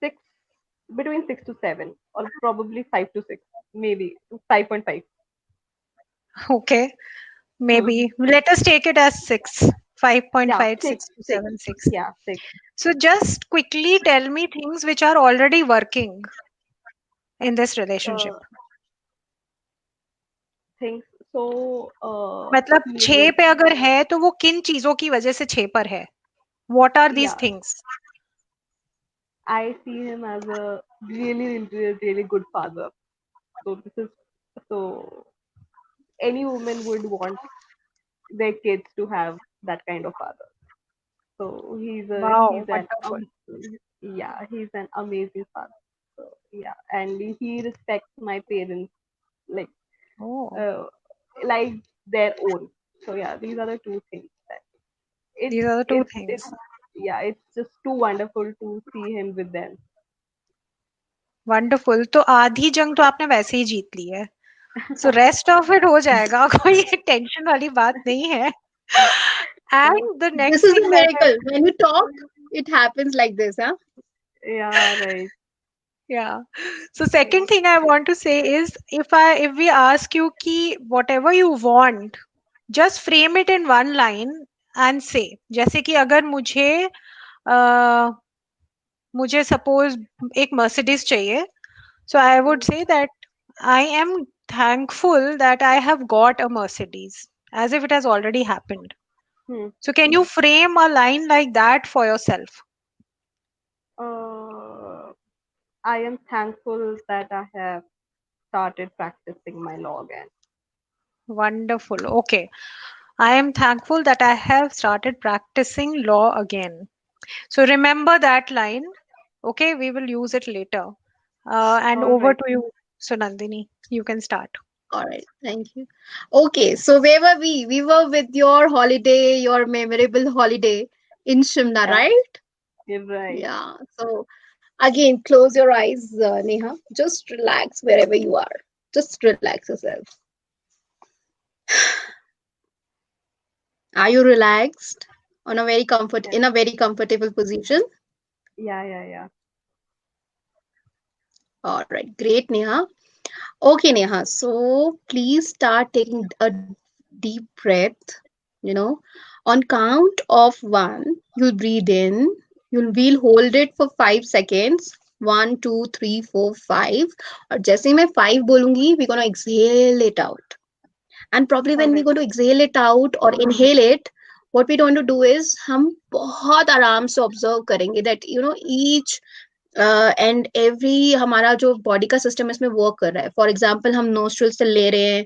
six, between 6 to 7, or probably 5 to 6, maybe 5.5. Okay, Hmm. maybe. Let us take it as 6, Yeah, 5.5, six, 6 to six. 7, 6. Yeah, six So, just quickly tell me things which are already working in this relationship. uh, things. So, मतलब he is 6 a, पे अगर है तो वो किन चीजों की वजह से 6 पर है? What are these yeah. things? I see him as a really good father. So this is so any woman would want their kids to have that kind of father. So Wow, he's an wonderful. yeah, he's an amazing father. So yeah, and he respects my parents like Oh, uh, like their own. So yeah, these are the two things that these are the two it's things. yeah, it's just too wonderful to see him with them. Wonderful तो आधी जंग तो आपने वैसे ही जीत ली है so rest of it हो जाएगा कोई टेंशन वाली बात नहीं है and the This next is thing a that miracle. When you talk, it happens like this, huh? Yeah, right. yeah so second thing I want to say is if we ask you ki whatever you want just frame it in one line and say जैसे कि अगर मुझे suppose एक Mercedes चाहिए so I would Hmm. say that I am thankful that I have got a Mercedes as if it has already happened. Hmm. So can you frame a line like that for yourself? Uh, I am thankful that I have started practicing my law again. Wonderful. Okay. I am thankful that I have started practicing law again. So remember that line. Okay, we will use it later. And All over right. to you, Sunandini. You can start. All right. Thank you. Okay. So where were we? We were with your holiday, your memorable holiday in Shimla, Yeah, right? you're right. Yeah. So again, close your eyes, Neha. Just relax wherever you are. Just relax yourself. Are you relaxed? On a very comfort Yeah, in a very comfortable position? yeah. All right. Great, Neha. Okay, Neha. So please start taking a deep breath. You know, on count of one, you'll breathe in. We'll hold it for 5 seconds. 1, 2, 3, 4, 5. और जैसे ही मैं 5 बोलूंगी, we're gonna exhale it out. And probably All when we're right. going to exhale it out or inhale it, what we're going to do is हम बहुत आराम से observe करेंगे that each and every हमारा जो बॉडी का system इसमें work कर रहा है. फॉर एग्जाम्पल हम नोस्ट्रल से ले रहे हैं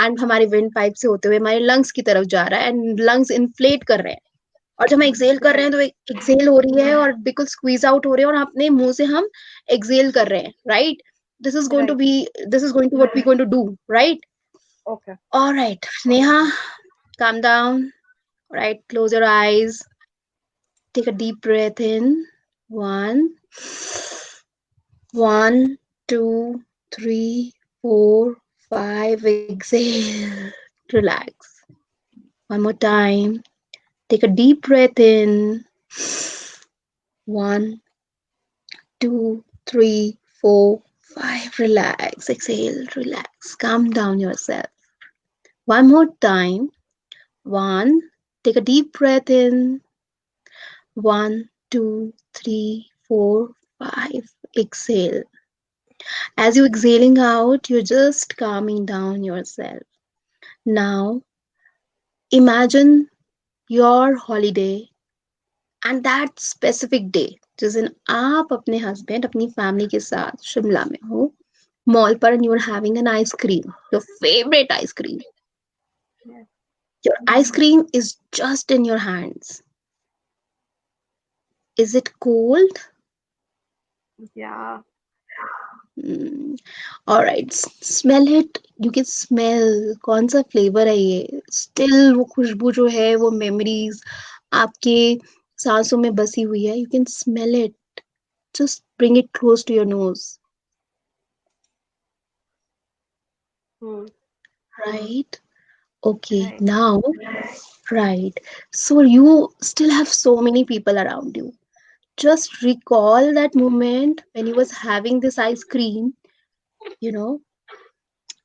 एंड हमारे विंड पाइप से होते हुए हमारे लंग्स की तरफ जा रहा है एंड लंग्स इन्फ्लेट कर रहे हैं. और जब हम एक्सेल कर रहे हैं तो एक्सेल हो रही है और बिल्कुल स्क्वीज आउट हो रहे हैं और अपने मुंह से हम एक्सेल कर रहे हैं, right? This is going to Right. Be this is going to what we going to do, right? Okay. Alright Neha, calm down. Right, close your eyes. Take a deep breath in. One, one, two, three, four, five. Exhale. Relax. One more time. Take a deep breath in. One, two, three, four, five. Relax. Exhale. Relax. Calm down yourself. One more time. One. Take a deep breath in. One, two, three, four, five. Exhale. As you're exhaling out, you're just calming down yourself. Now, imagine your holiday and that specific day जिस दिन आप अपने husband अपनी family के साथ शिमला में हो, mall पर, and you're having an ice cream, your favorite ice cream. Yes. Your ice cream is just in your hands. Is it cold? Yeah. Hmm. All right. Smell it. You can smell कौन सा flavour है ये. Still वो खुशबू जो है वो memories आपके सांसों में बसी हुई है. You can smell it. Just bring it close to your nose. Hmm. Right? Okay. Right. Now, right. So you still have so many people around you. Just recall that moment when you was having this ice cream, you know,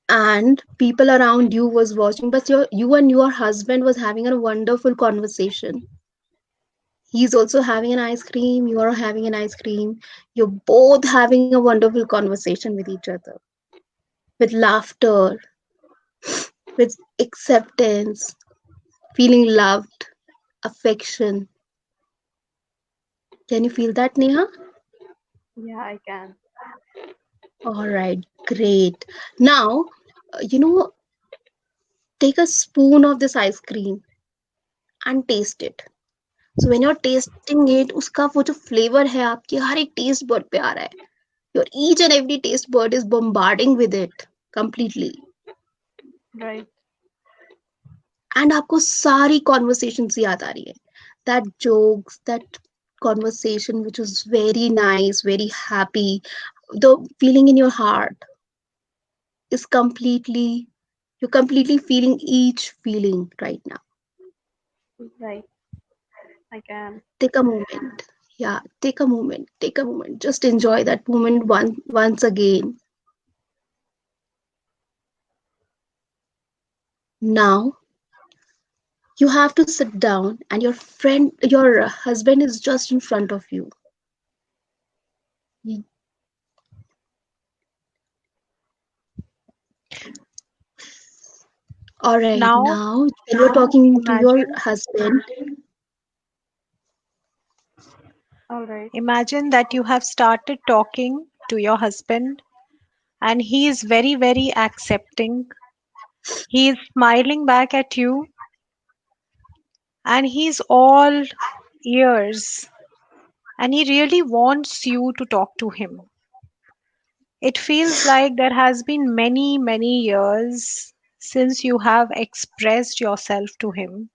and people around you was watching, but you and your husband was having a wonderful conversation. He's also having an ice cream, you are having an ice cream, you're both having a wonderful conversation with each other, with laughter, with acceptance, feeling loved, affection. Can you feel that, Neha? Yeah, I can. All right, great. Now, you know, take a spoon of this ice cream and taste it. So when you're tasting it, उसका वो जो flavour है आपके हर एक taste bud पे आ रहा है. Your each and every taste bud is bombarding with it completely. Right. And आपको सारी conversations याद आ रही है. That jokes, that conversation which was very nice, very happy. The feeling in your heart is completely, you're completely feeling each feeling right now. Right. I can. Take a moment. Yeah, take a moment. Take a moment. Just enjoy that moment once again. Now you have to sit down and your husband is just in front of you. All right, Now, now when you're talking to your imagine husband, All right. imagine that you have started talking to your husband and he is very, very accepting. He is smiling back at you and he's all ears and he really wants you to talk to him. It feels like there has been many, many years since you have expressed yourself to him.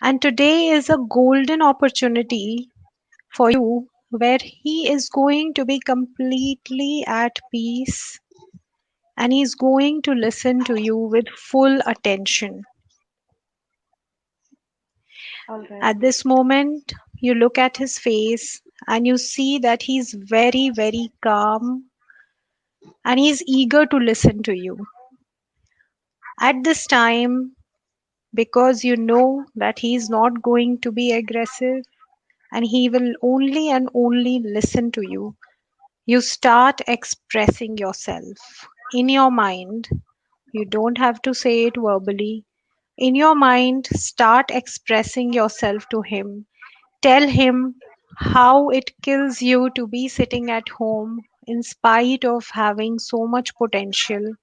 And today is a golden opportunity for you where he is going to be completely at peace and he's going to listen to you with full attention. All right. At this moment, you look at his face and you see that he's very, very calm and he's eager to listen to you. At this time, because you know that he's not going to be aggressive and he will only and only listen to you, you start expressing yourself in your mind. You don't have to say it verbally. In your mind, start expressing yourself to him. Tell him how it kills you to be sitting at home in spite of having so much potential,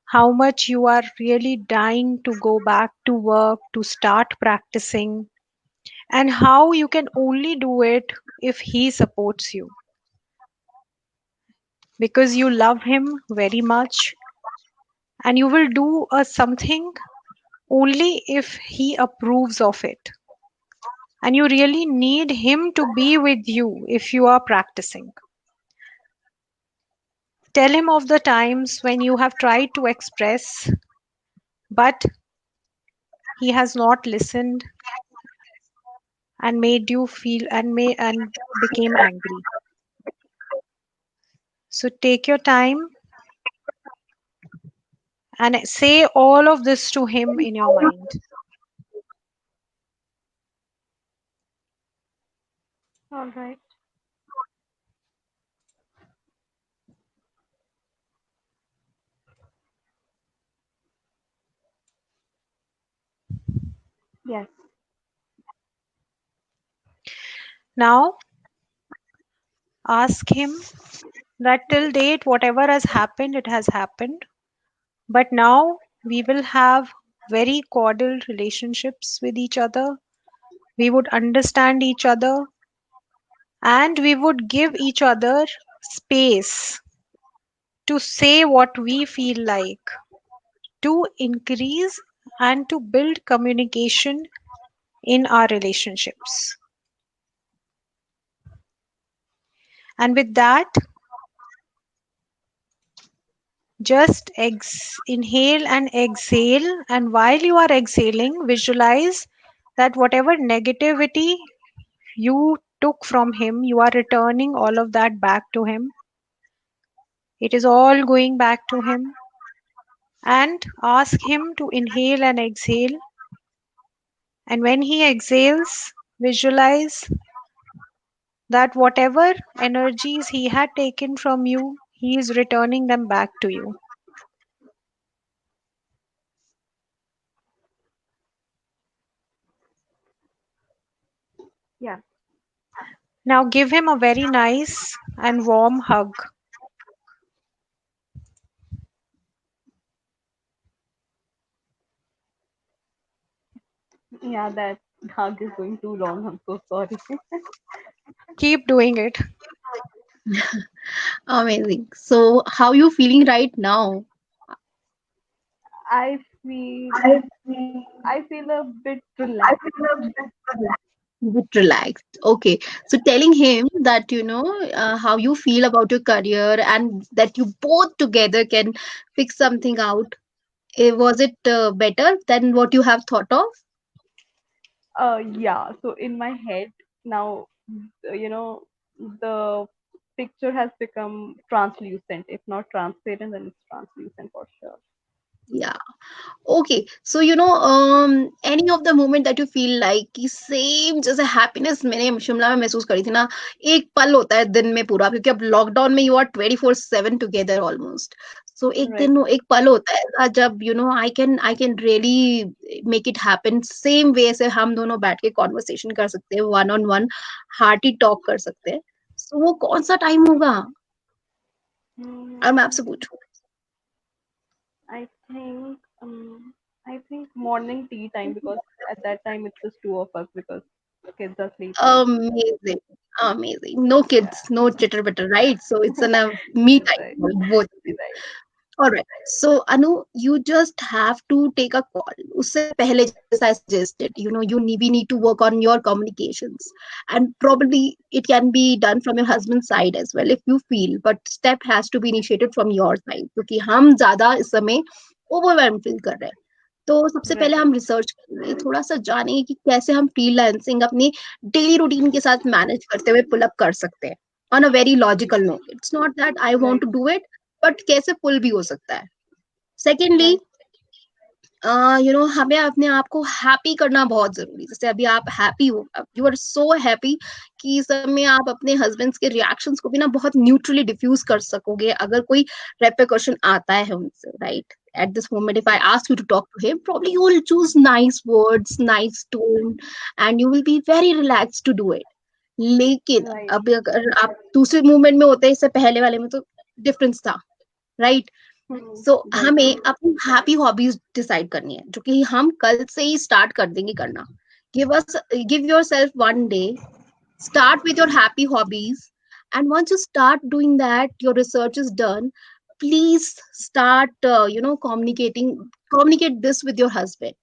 how much you are really dying to go back to work, to start practicing, and how you can only do it if he supports you because you love him very much, and you will do something only if he approves of it. And you really need him to be with you if you are practicing. Tell him of the times when you have tried to express, but he has not listened and made you feel and became angry. So take your time and say all of this to him in your mind. All right. Yes. Now ask him that till date, whatever has happened, it has happened. But now we will have very cordial relationships with each other. We would understand each other and we would give each other space to say what we feel like, to increase and to build communication in our relationships. And with that, just inhale and exhale. And while you are exhaling, visualize that whatever negativity you took from him, you are returning all of that back to him. It is all going back to him. And ask him to inhale and exhale. And when he exhales, visualize that whatever energies he had taken from you, he is returning them back to you. Yeah. Now give him a very nice and warm hug. Yeah, that hug is going too long. I'm so sorry. Keep doing it. Amazing. So, how you feeling right now? I feel I feel I feel a bit relaxed. bit relaxed. Okay. So, telling him that, how you feel about your career and that you both together can fix something out. Was it better than what you have thought of? Yeah. So in my head now, the picture has become translucent. If not transparent, then it's translucent for sure. Yeah. Okay. So, any of the moment that you feel like कि same जैसे happiness मैंने शिमला में महसूस करी थी ना, एक पल होता है दिन में पूरा, क्योंकि अब लॉकडाउन में यू आर 24/7 टुगेदर ऑलमोस्ट. सो एक Right. दिन एक पल होता है जब I can really make it happen same way से हम दोनों बैठ के कॉन्वर्सेशन कर सकते हैं, one on one hearty talk कर सकते हैं. सो वो कौन सा टाइम होगा? और मैं Hmm, आपसे पूछूं. I think I think morning tea time, because at that time it's just two of us because kids are sleeping. Amazing, amazing. No Yeah. kids, no chitter bitter, right? So it's an me time Right. for both of you. Right. All right. So Anu, you just have to take a call. उससे पहले, जैसे I suggested, we need to work on your communications, and probably it can be done from your husband's side as well if you feel. But step has to be initiated from your side, क्योंकि हम ज़्यादा इस समय overwhelmed feel कर रहे हैं. तो सबसे पहले Right. हम रिसर्च करेंगे, थोड़ा सा जानेंगे कि कैसे हम फ्रीलांसिंग अपनी डेली रूटीन के साथ मैनेज करते हुए पुल अप कर सकते हैं on a very logical note. It's not that I want Right. To do it, but कैसे पुल भी हो सकता है. Secondly, Right. हमें अपने आप को हैप्पी करना बहुत जरूरी. जैसे अभी आप हैप्पी हो, यू आर सो हैप्पी कि इस समय आप अपने हस्बैंड्स के रिएक्शंस को भी ना बहुत न्यूट्रली डिफ्यूज कर सकोगे अगर कोई रेpercussion आता है उनसे, right? At this moment, if I ask you to talk to him, probably you will choose nice words, nice tone, and you will be very relaxed to do it. लेकिन Right. अब अगर आप दूसरे मूवमेंट में होते हैं, इससे पहले वाले में तो डिफरेंस था, राइट? सो Right. हमें अपनी हैप्पी हॉबीज डिसाइड करनी है, जो कि हम कल से ही स्टार्ट कर देंगे करना. Give your self one day, start with your happy hobbies, and once you start doing that, your research is done. Please start communicate this with your husband.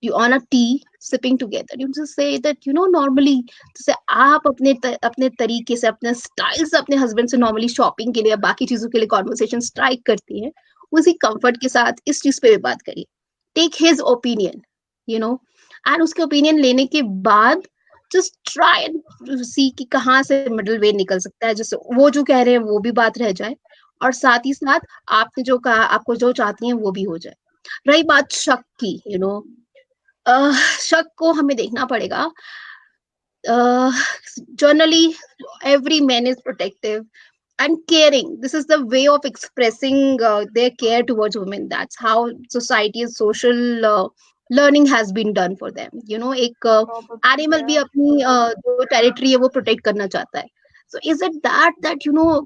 You on a tea sipping together, you just say that, normally, जैसे आप अपने तरीके से, अपने style से अपने husband से normally shopping के लिए या बाकी चीजों के लिए कॉन्वर्सेशन स्ट्राइक करती हैं, उसी कंफर्ट के साथ इस चीज पे भी बात करिए. Take his opinion, you know and उसके ओपिनियन लेने के बाद जस्ट ट्राई एंड सी कि कहाँ से मिडिल वे निकल सकता है, जैसे वो जो कह रहे हैं वो भी बात रह जाए, और साथ ही साथ आपने जो कहा, आपको जो चाहती हैं वो भी हो जाए. रही बात शक की, शक को हमें देखना पड़ेगा. Generally, every man is protective and caring. This is the way of expressing their care towards women. That's how society and social learning has been done for them. एक Probably, एनिमल भी yeah. अपनी जो territory है वो protect करना चाहता है. So is it that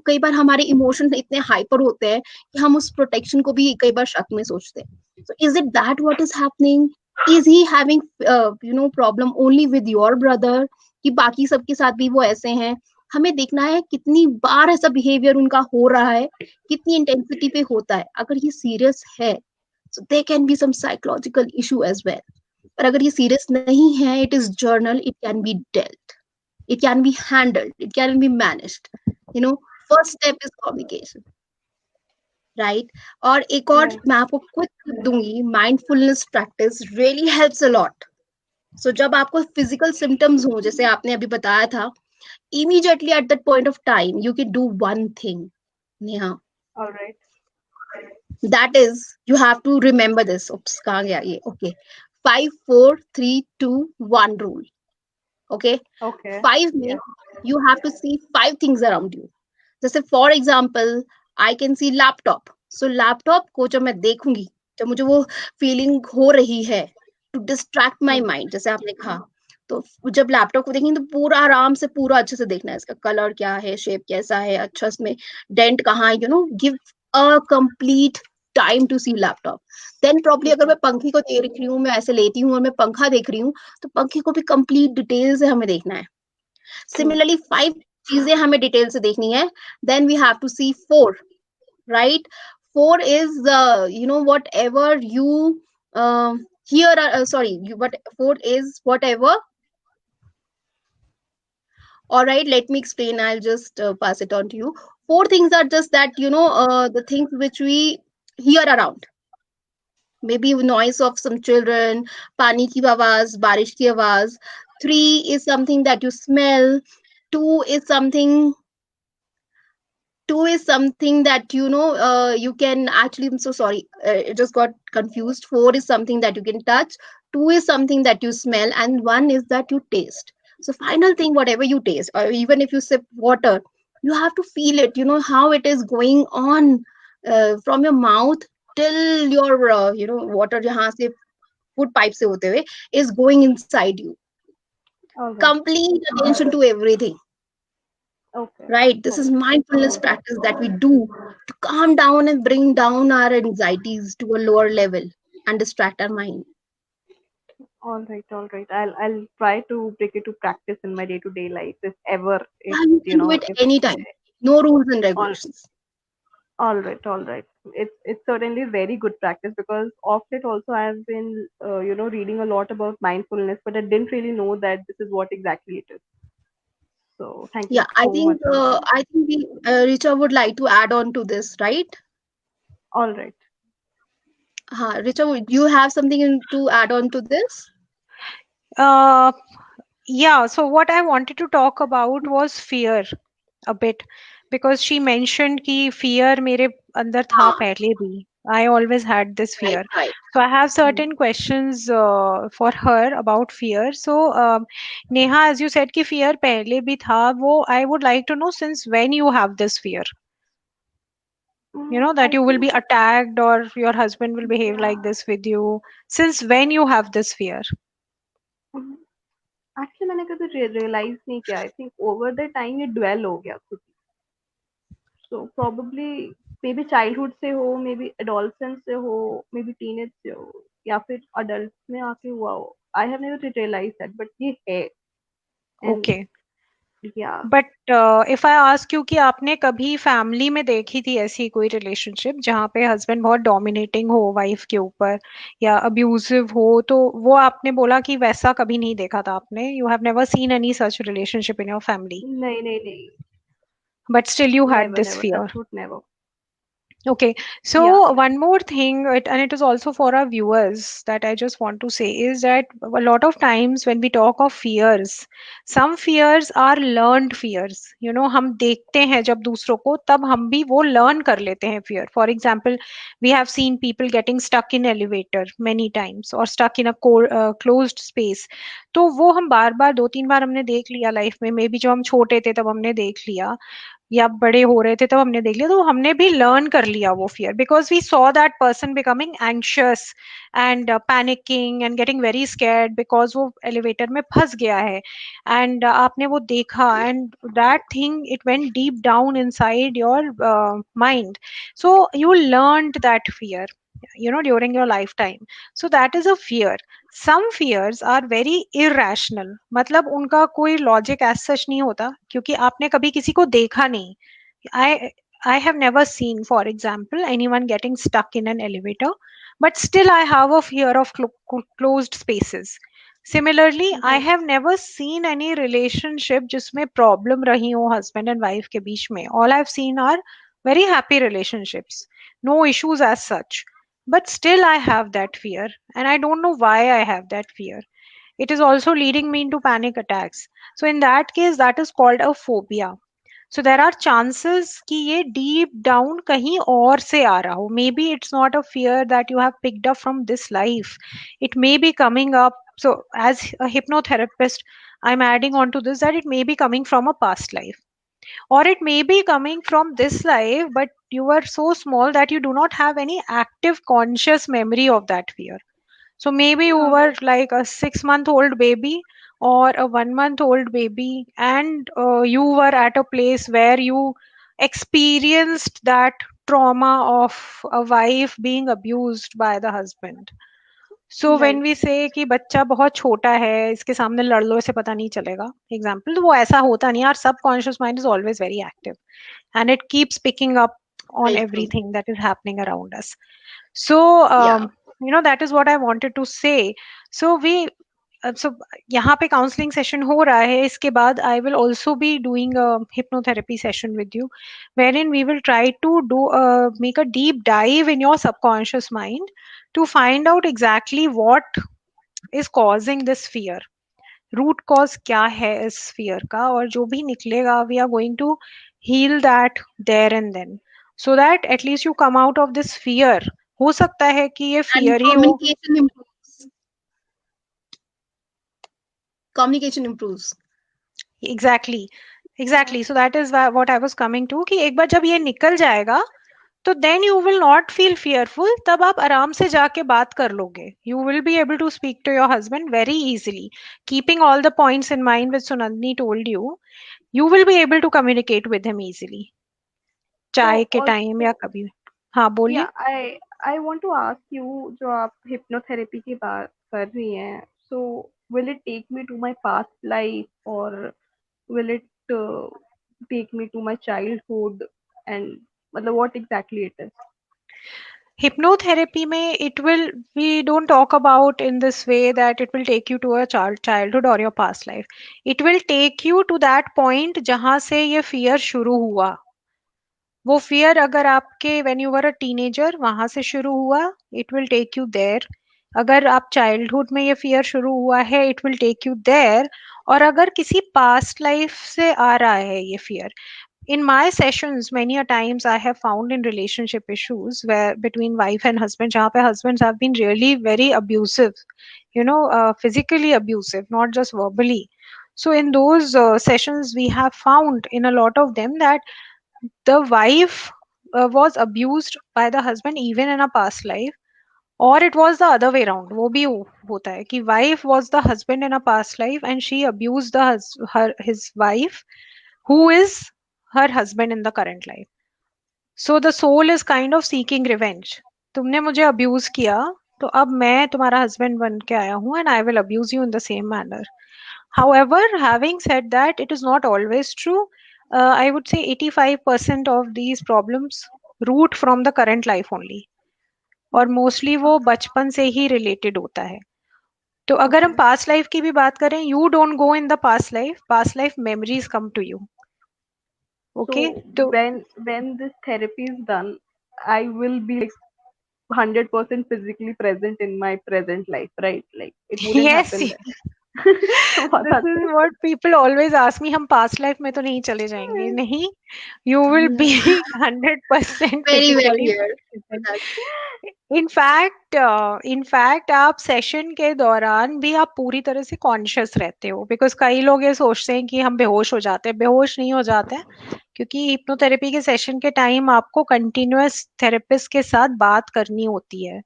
कई बार हमारे इमोशंस इतने हाइपर होते हैं कि हम उस प्रोटेक्शन को भी कई बार शक में सोचते हैं. So is it that what is happening? Is he having problem only with your brother, कि बाकी सबके साथ भी वो ऐसे हैं? हमें देखना है कितनी बार ऐसा बिहेवियर उनका हो रहा है, कितनी इंटेंसिटी पे होता है. अगर ये सीरियस है, so they can be some psychological issue as well. पर अगर ये सीरियस नहीं है, it is general, it can be dealt, it can be handled, it can be managed. You know first step is communication, right? और एक और Right. मैं आपको क्विक दूंगी, mindfulness practice really helps a lot. So जब आपको physical symptoms हो, जैसे आपने अभी बताया था, immediately at that point of time you can do one thing, Neha. All right. That is, you have to remember this. Oops, kahan gaya ye? Okay. 5 4 3 2 1 rule. Okay. Okay. 5 Yeah. means you have to see 5 things around you. जैसे for example, I can see laptop. So laptop को जब मैं देखूंगी, जब मुझे वो feeling हो रही है to distract my Hmm. Mind, जैसे आपने कहा, तो जब लैपटॉप को देखेंगे तो पूरा आराम से, पूरा अच्छे से देखना है, इसका कलर क्या है, शेप कैसा है, अच्छा इसमें डेंट कहाँ है, give a complete time to see laptop. Then probably अगर Okay. मैं पंखे को देख रही हूँ, मैं ऐसे लेती हूँ और मैं पंखा देख रही हूँ, तो पंखे को भी कंप्लीट डिटेल से हमें देखना है. True. Similarly, 5 चीजें हमें डिटेल से देखनी है. Then we have to see 4, right? 4 is whatever you hear. Sorry, what 4 is whatever. All right, let me explain. I'll just pass it on to you. 4 things are just that, the things which we hear around. Maybe noise of some children, pani ki आवाज, बारिश की आवाज. 3 is something that you smell. 2 is something 2 is something that you can actually, I'm so sorry, it just got confused. 4 is something that you can touch, 2 is something that you smell, and 1 is that you taste. So final thing, whatever you taste, or even if you sip water, you have to feel it, how it is going on from your mouth till your water jahan se food pipe se hote hue is going inside you. All right. Complete attention to everything. Okay. Right, this is Okay. mindfulness practice that we do to calm down and bring down our anxieties to a lower level and distract our mind. All right. All right. I'll try to bring it to practice in my day-to-day life if ever if Yeah, you you can do know it if anytime, no rules and all regulations. all right. All right. It's certainly very good practice because of it also I've been reading a lot about mindfulness, but I didn't really know that this is what exactly it is. So thank you Yeah, i so think much on uh, that. i think we Richa would like to add on to this, right? All right. Richa, would you have something to add on to this? Uh, yeah, so what I wanted to talk about was fear a bit because she mentioned कि fear मेरे अंदर था Ah, पहले भी. I always had this right, fear. right. So I have Hmm. certain questions for her about fear. So Neha, as you said कि fear पहले भी था, वो I would like to know since when you have this fear. That I you will think be attacked or your husband will behave like yeah. this with you. Since when you have this fear? Mhm. Actually मैंने कभी realise नहीं किया, I think over the time ये dwell हो गया खुद। So probably may be childhood से हो, मे बी एडोलसेंस से हो, मे बी टीनेज से हो, या फिर अडल्ट में आके हुआ हो। I have never realise that, but ये है। एंड ओके, या but if I ask you कि आपने कभी फैमिली में देखी थी ऐसी कोई रिलेशनशिप जहाँ पे हस्बैंड बहुत डोमिनेटिंग हो वाइफ के ऊपर या अब्यूजिव हो, तो वो आपने बोला कि वैसा कभी नहीं देखा था आपने, you have never seen any such relationship in your family, नहीं नहीं नहीं, but still you had never this never, fear. Touch wood never. Okay, या so one more thing, and it is also for our viewers that I just want to say is that a lot of times when we talk of fears, some fears are learned fears. You know, हम देखते हैं जब दूसरों को तब हम भी वो learn कर लेते हैं fear. For example, we have seen people getting stuck in elevator many times or stuck in a closed space. तो वो हम बार बार दो तीन बार हमने देख लिया लाइफ में, मे बी जब हम छोटे थे तब हमने देख लिया या बड़े हो रहे थे तब हमने देख लिया, तो हमने भी लर्न कर लिया वो fear because we saw that person becoming anxious and panicking and getting very scared because वो एलिवेटर में फंस गया है एंड आपने वो देखा and that thing it went deep down inside your mind, so you learned that fear, you know, during your lifetime. So that is a fear. Some fears are very irrational, मतलब उनका कोई logic as such नहीं होता क्योंकि आपने कभी किसी को देखा नहीं. I I have never seen, for example, anyone getting stuck in an elevator, but still I have a fear of closed spaces. Similarly, I right. have never seen any relationship जिसमें problem रही हो husband and wife के बीच में. All I've seen are very happy relationships, no issues as such. But still I have that fear, and I don't know why I have that fear. It is also leading me into panic attacks. So in that case, that is called a phobia. So there are chances कि ये deep down कहीं और से आ रहा हो. Maybe it's not a fear that you have picked up from this life. It may be coming up. So as a hypnotherapist, I'm adding on to this that it may be coming from a past life, or it may be coming from this life, but you were so small that you do not have any active conscious memory of that fear. So maybe you were like a 6 month old baby or a 1 month old baby, and you were at a place where you experienced that trauma of a wife being abused by the husband. So when right. We say कि बच्चा बहुत छोटा है, इसके सामने लड़ लो, इसे पता नहीं चलेगा एग्जाम्पल, तो वो ऐसा होता नहीं. Our subconscious mind is always very active and it keeps picking up on Very true. everything that is happening around us. So Yeah. that is what I wanted to say. So we so यहाँ पे counselling session हो रहा है, इसके बाद I will also be doing a hypnotherapy session with you wherein we will try to do make a deep dive in your subconscious mind to find out exactly what is causing this fear, root cause क्या है इस fear का, और जो भी निकलेगा we are going to heal that there and then, so that at least you come out of this fear. हो सकता है कि ये And फियर ही हो. communication improves. Communication improves. Exactly exactly, so that is what I was coming to कि एक बार जब ये निकल जाएगा तो then you will not feel fearful, तब आप आराम से जाके बात कर लोगे. You will be able to speak to your husband very easily, keeping all the points in mind which Sunandani told you. You will be able to communicate with him easily, तो चाय के टाइम या ऑल्सो कभी. हाँ या बोलिए. I want to ask you, जो आप हिप्नोथेरेपी की बात कर रही हैं, so will it take me to my past life, और will it take me to my childhood, and मतलब what exactly it is? Hypnotherapy में it will, we don't talk about in this way that it will take you to a childhood or your past life. It will take you to that point जहाँ से ये fear शुरू हुआ. वो fear अगर आपके when you were a teenager वहां से शुरू हुआ, it will take you there. अगर आप चाइल्डहुड में ये फियर शुरू हुआ है, it will take you there. और अगर किसी पास्ट लाइफ से आ रहा है ये fear, in my sessions many a times I have found in relationship issues where between wife and husband jahan pe husbands have been really very abusive, physically abusive, not just verbally. So in those sessions we have found in a lot of them that the wife was abused by the husband even in a past life, और it was the other way round, वो भी होता है कि wife was the husband in a past life and she abuse the her his wife who is her husband in the current life. So the soul is kind of seeking revenge. तुमने मुझे abuse किया, तो अब मैं तुम्हारा husband बन के आया हूँ and I will abuse you in the same manner. However, having said that, it is not always true. I would say 85% of these problems root from the current life only. और mostly वो बचपन से ही related होता है. तो अगर हम Okay. Past life की भी बात करें, you don't go in the past life memories come to you. Okay. So तो when this therapy is done, I will be like 100% physically present in my present life, right? Like it wouldn't yes, happen then. बहुत this हद is तक. What people always ask me, हम past life में तो नहीं चले जाएंगे? नहीं, you will B 100% Very well physically. here. That's in fact आप सेशन के दौरान भी आप पूरी तरह से कॉन्शियस रहते हो, बिकॉज कई लोग ये सोचते हैं कि हम बेहोश हो जाते हैं. बेहोश नहीं हो जाते हैं, क्योंकि हिप्नोथेरेपी के सेशन के टाइम आपको कंटिन्यूअस थेरेपिस्ट के साथ बात करनी होती है.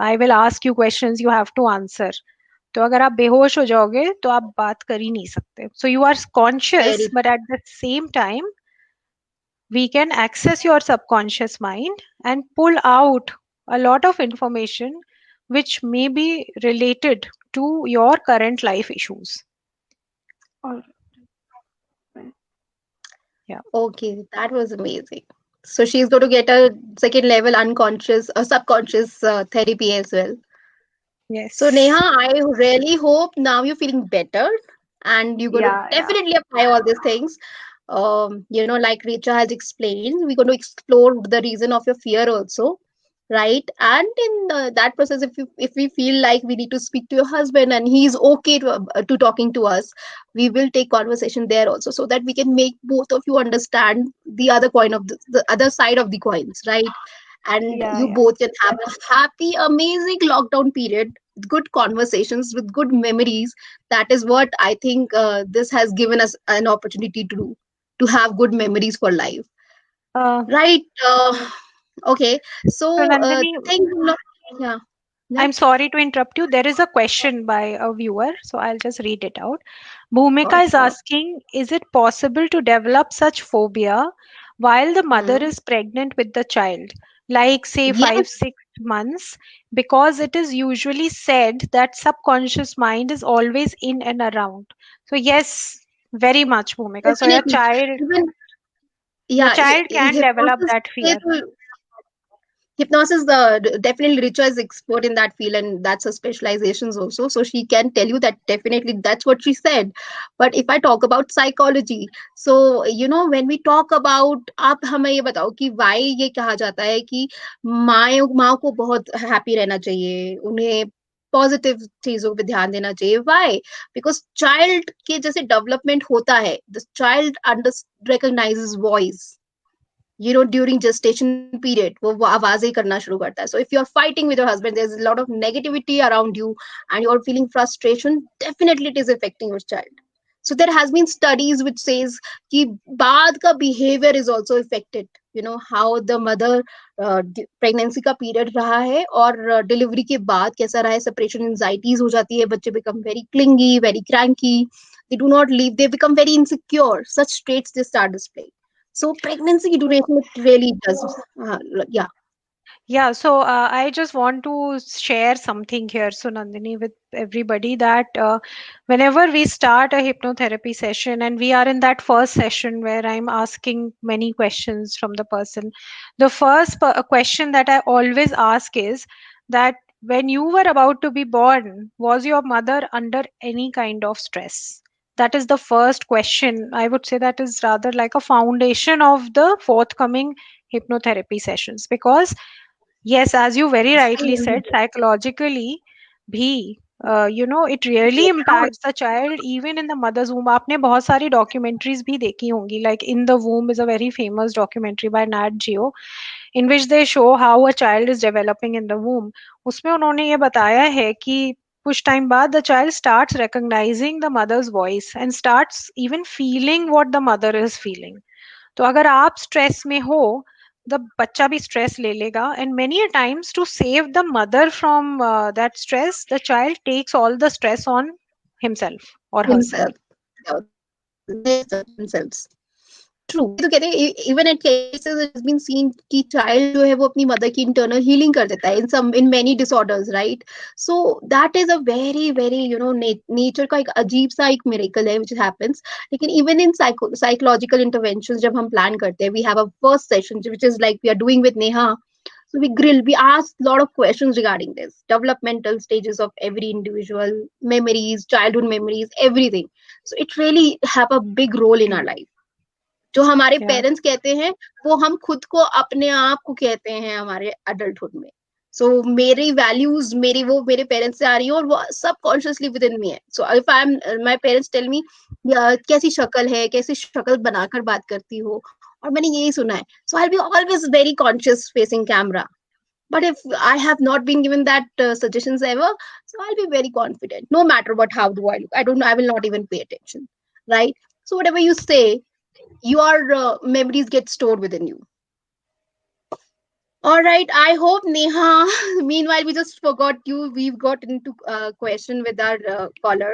I will ask you questions, you have to answer. तो अगर आप बेहोश हो जाओगे तो आप बात कर ही नहीं सकते. So you are conscious, very but at the same time we can access your subconscious mind and pull out a lot of information which may be related to your current life issues. All Yeah. okay. That was amazing. So she's going to get a second level unconscious or subconscious therapy as well. So Neha, Yes. I really hope now you're feeling better and you're going to yeah, yeah. definitely apply all these things. Like Richa has explained, we're going to explore the reason of your fear also, right? And in that process, if we feel like we need to speak to your husband and he's okay to talking to us, we will take conversation there also, so that we can make both of you understand the other coin of the other side of the coins, right? And Yeah, you yeah. both can have a happy, amazing lockdown period with good conversations, with good memories. That is what I think this has given us an opportunity to do, to have good memories for life, Uh, right? Okay, so so Nandini, thank you. Yeah, yeah, I'm sorry to interrupt you. There is a question by a viewer, so I'll just read it out. for Bhumika is sure. asking, is it possible to develop such phobia while the mother Hmm. is pregnant with the child, like say Yes, 5 6 months? Because it is usually said that subconscious mind is always in and around. So yes, very much, Bhumika. So definitely. Even your yeah, child can develop hypnosis that fear. hypnosis definitely Richa is expert in that field, and that's her specializations also, so she can tell you that definitely that's what she said. But if I talk about psychology, so when we talk about, आप हमें ये बताओ कि why ये कहा जाता है कि माँ को बहुत happy रहना चाहिए, उन्हें पॉजिटिव चीजों पे ध्यान देना चाहिए. Why? Because child के जैसे डेवलपमेंट होता है, the child recognizes voice, during gestation period, वो आवाजें करना शुरू करता है. So if you're fighting with your husband, there's a lot of negativity around you and you're feeling frustration, definitely it is affecting your child. So there has been studies which says कि बाद का behavior is also affected, how the mother pregnancy का period रहा है और delivery के बाद कैसा रहा है. separation anxieties हो जाती है, बच्चे become very clingy, very cranky, they do not leave, they become very insecure, such traits they start displaying. So pregnancy duration, it really does. Yeah. Yeah, so I just want to share something here, so Nandini, with everybody that whenever we start a hypnotherapy session and we are in that first session where I'm asking many questions from the person, the first question that I always ask is that when you were about to be born, was your mother under any kind of stress? That is the first question. I would say that is rather like a foundation of the forthcoming hypnotherapy sessions, because yes, as you very rightly said, psychologically, भी it really impacts the child even in the mother's womb. आपने बहुत सारी documentaries भी देखी होंगी, like In the Womb is a very famous documentary by Nat Geo, in which they show how a child is developing in the womb. उसमें उन्होंने ये बताया है कि कुछ time बाद the child starts recognizing the mother's voice and starts even feeling what the mother is feeling. तो अगर आप स्ट्रेस में हो, the बच्चा भी stress ले लेगा, and many a times to save the mother from that stress, the child takes all the stress on himself or herself. himself. Yeah, themselves. True, वही तो कहते हैं even at cases it has been seen कि child जो है वो अपनी mother की इंटरनल हीलिंग कर देता है in many disorders, right? So that is a very very nature का एक अजीब सा एक मिरेकल है व्हिच हैपेंस. लेकिन इवन इन साइकोलॉजिकल इंटरवेंशंस जब हम प्लान करते हैं, we have a first session which is like we are doing with Neha. So we ask a lot of questions regarding this developmental stages of every individual, memories, childhood memories, everything. So it really have a big role in our life. जो हमारे Yeah. Parents कहते हैं वो हम खुद को अपने आप को कहते हैं हमारे अडल्टहुड में. सो मेरी वैल्यूज मेरे पेरेंट्स से आ रही है और वो सब कॉन्शियसली विद इन मी है. So if I am my parents tell me कैसी शक्ल है, कैसी शक्ल बनाकर बात करती हो, और मैंने यही सुना है, so I will be always very conscious facing camera. But if I have not been given that suggestions ever, so I'll be very confident. No matter what, how do I look? I will not even pay attention. Right? So whatever you say, your memories get stored within you. All right. I hope Neha. Meanwhile, we just forgot you. We've got into a question with our caller.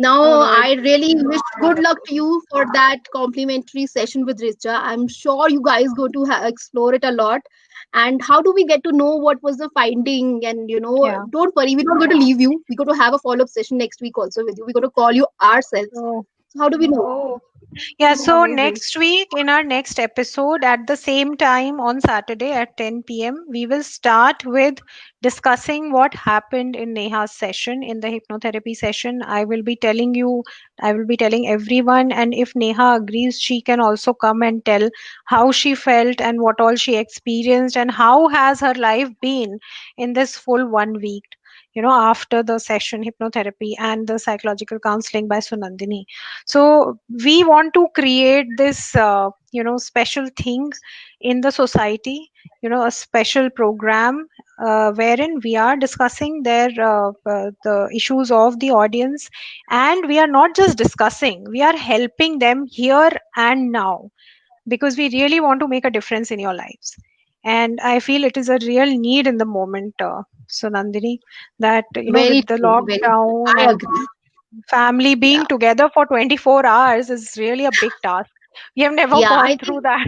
Now, Oh no, I it's really wish good luck wonderful. to you for that complimentary session with Richa. I'm sure you guys go to explore it a lot. And how do we get to know what was the finding? And Yeah. don't worry, we're not going to leave you. We're going to have a follow up session next week also with you. We're going to call you ourselves. So So how do we know? Oh, yeah, so amazing. next week in our next episode at the same time on Saturday at 10 p.m., we will start with discussing what happened in Neha's session, in the hypnotherapy session. I will be telling everyone, and if Neha agrees, she can also come and tell how she felt and what all she experienced and how has her life been in this full 1 week, after the session hypnotherapy and the psychological counseling by Sunandini. So we want to create this special thing in the society, a special program wherein we are discussing the issues of the audience, and we are not just discussing, we are helping them here and now, because we really want to make a difference in your lives. And I feel it is a real need in the moment, so Nandini, that Very with the true. Very true. lockdown I and agree. family Yeah. being together for 24 hours is really a big task. We have never Yeah. I gone through think that.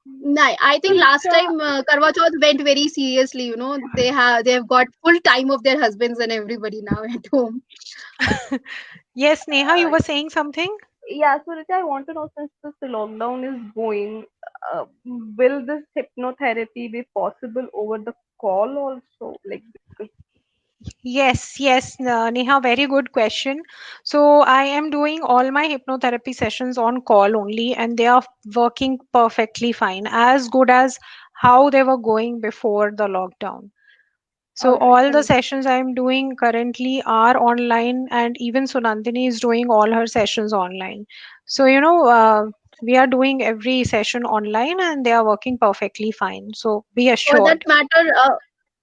No, I So think last Richa, time Karwa Chauth went very seriously. They have got full time of their husbands and everybody now at home. Yes, Neha, you uh, were saying something? yeah, so Richa, I want to know, since this lockdown is going, will this hypnotherapy be possible over the call also? Like, because Yes, Neha, very good question. So I am doing all my hypnotherapy sessions on call only, and they are working perfectly fine, as good as how they were going before the lockdown. So all right, all the then sessions I am doing currently are online, and even Sunandini is doing all her sessions online. So we are doing every session online, and they are working perfectly fine. So be For that assured. matter,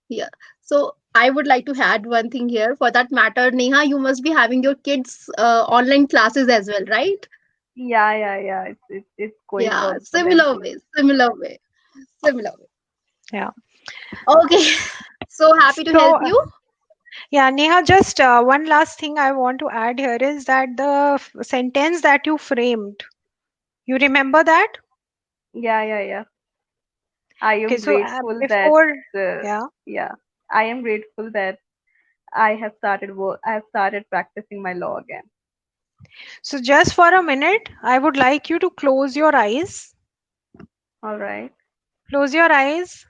yeah. So I would like to add one thing here. For that matter, Neha, you must be having your kids online classes as well, right? yeah, it's going Yeah, on for them too. similar way. Yeah. Okay, so happy to help So you. yeah, Neha, just one last thing I want to add here is that the sentence that you framed, you remember that? Yeah. I Okay, am so grateful that, before, uh, yeah. yeah, I am grateful that I have started work. I have started practicing my law again. So just for a minute, I would like you to close your eyes. All right. Close your eyes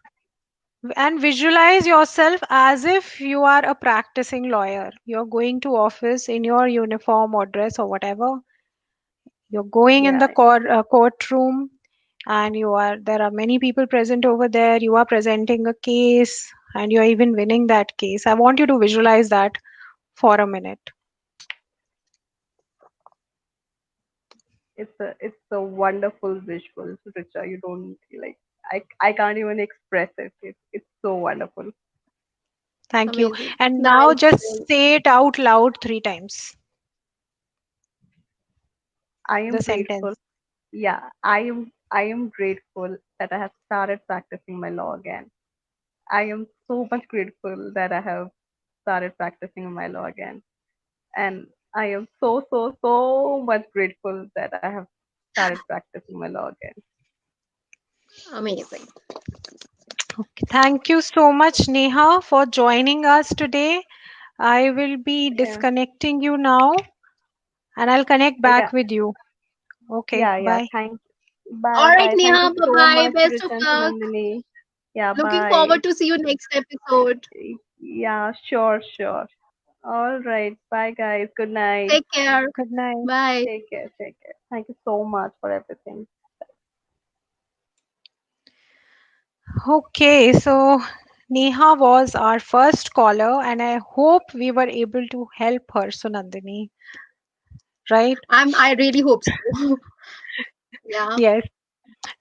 and visualize yourself as if you are a practicing lawyer. You're going to office in your uniform or dress or whatever. You're going in the Yeah. courtroom, and there are many people present over there. You are presenting a case, and you're even winning that case. I want you to visualize that for a minute. It's a wonderful visual, Richa. You don't like. I can't even express it. It's so wonderful. Thank you. Amazing. And now Nice. just say it out loud 3 times, I am the grateful. sentence. Yeah, I am I am grateful that I have started practicing my law again. I am so much grateful that I have started practicing my law again. And I am so, so, so much grateful that I have started practicing my law again. Amazing. Okay, thank you so much, Neha, for joining us today. I will be Yeah, disconnecting you now and I'll connect yeah, back with you. Okay, yeah. bye. Thank Bye, All right, bye. Thank Neha, you bye so bye. much, Best of Richa and luck. Sunandini. Yeah, Looking bye. forward to see you next episode. Yeah, sure, sure. All right. Bye, guys. Good night. Take care. Good night. Bye. Take care. Take care. Thank you so much for everything. Okay, so Neha was our first caller, and I hope we were able to help her, Sunandini, right? I really hope so. Yeah. Yes.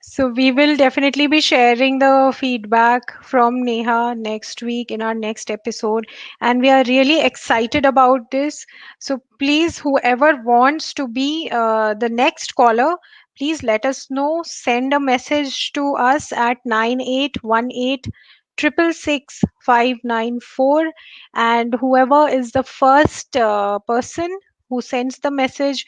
So we will definitely be sharing the feedback from Neha next week in our next episode. And we are really excited about this. So please, whoever wants to be the next caller, please let us know. Send a message to us at 9818 666 594. And whoever is the first person who sends the message,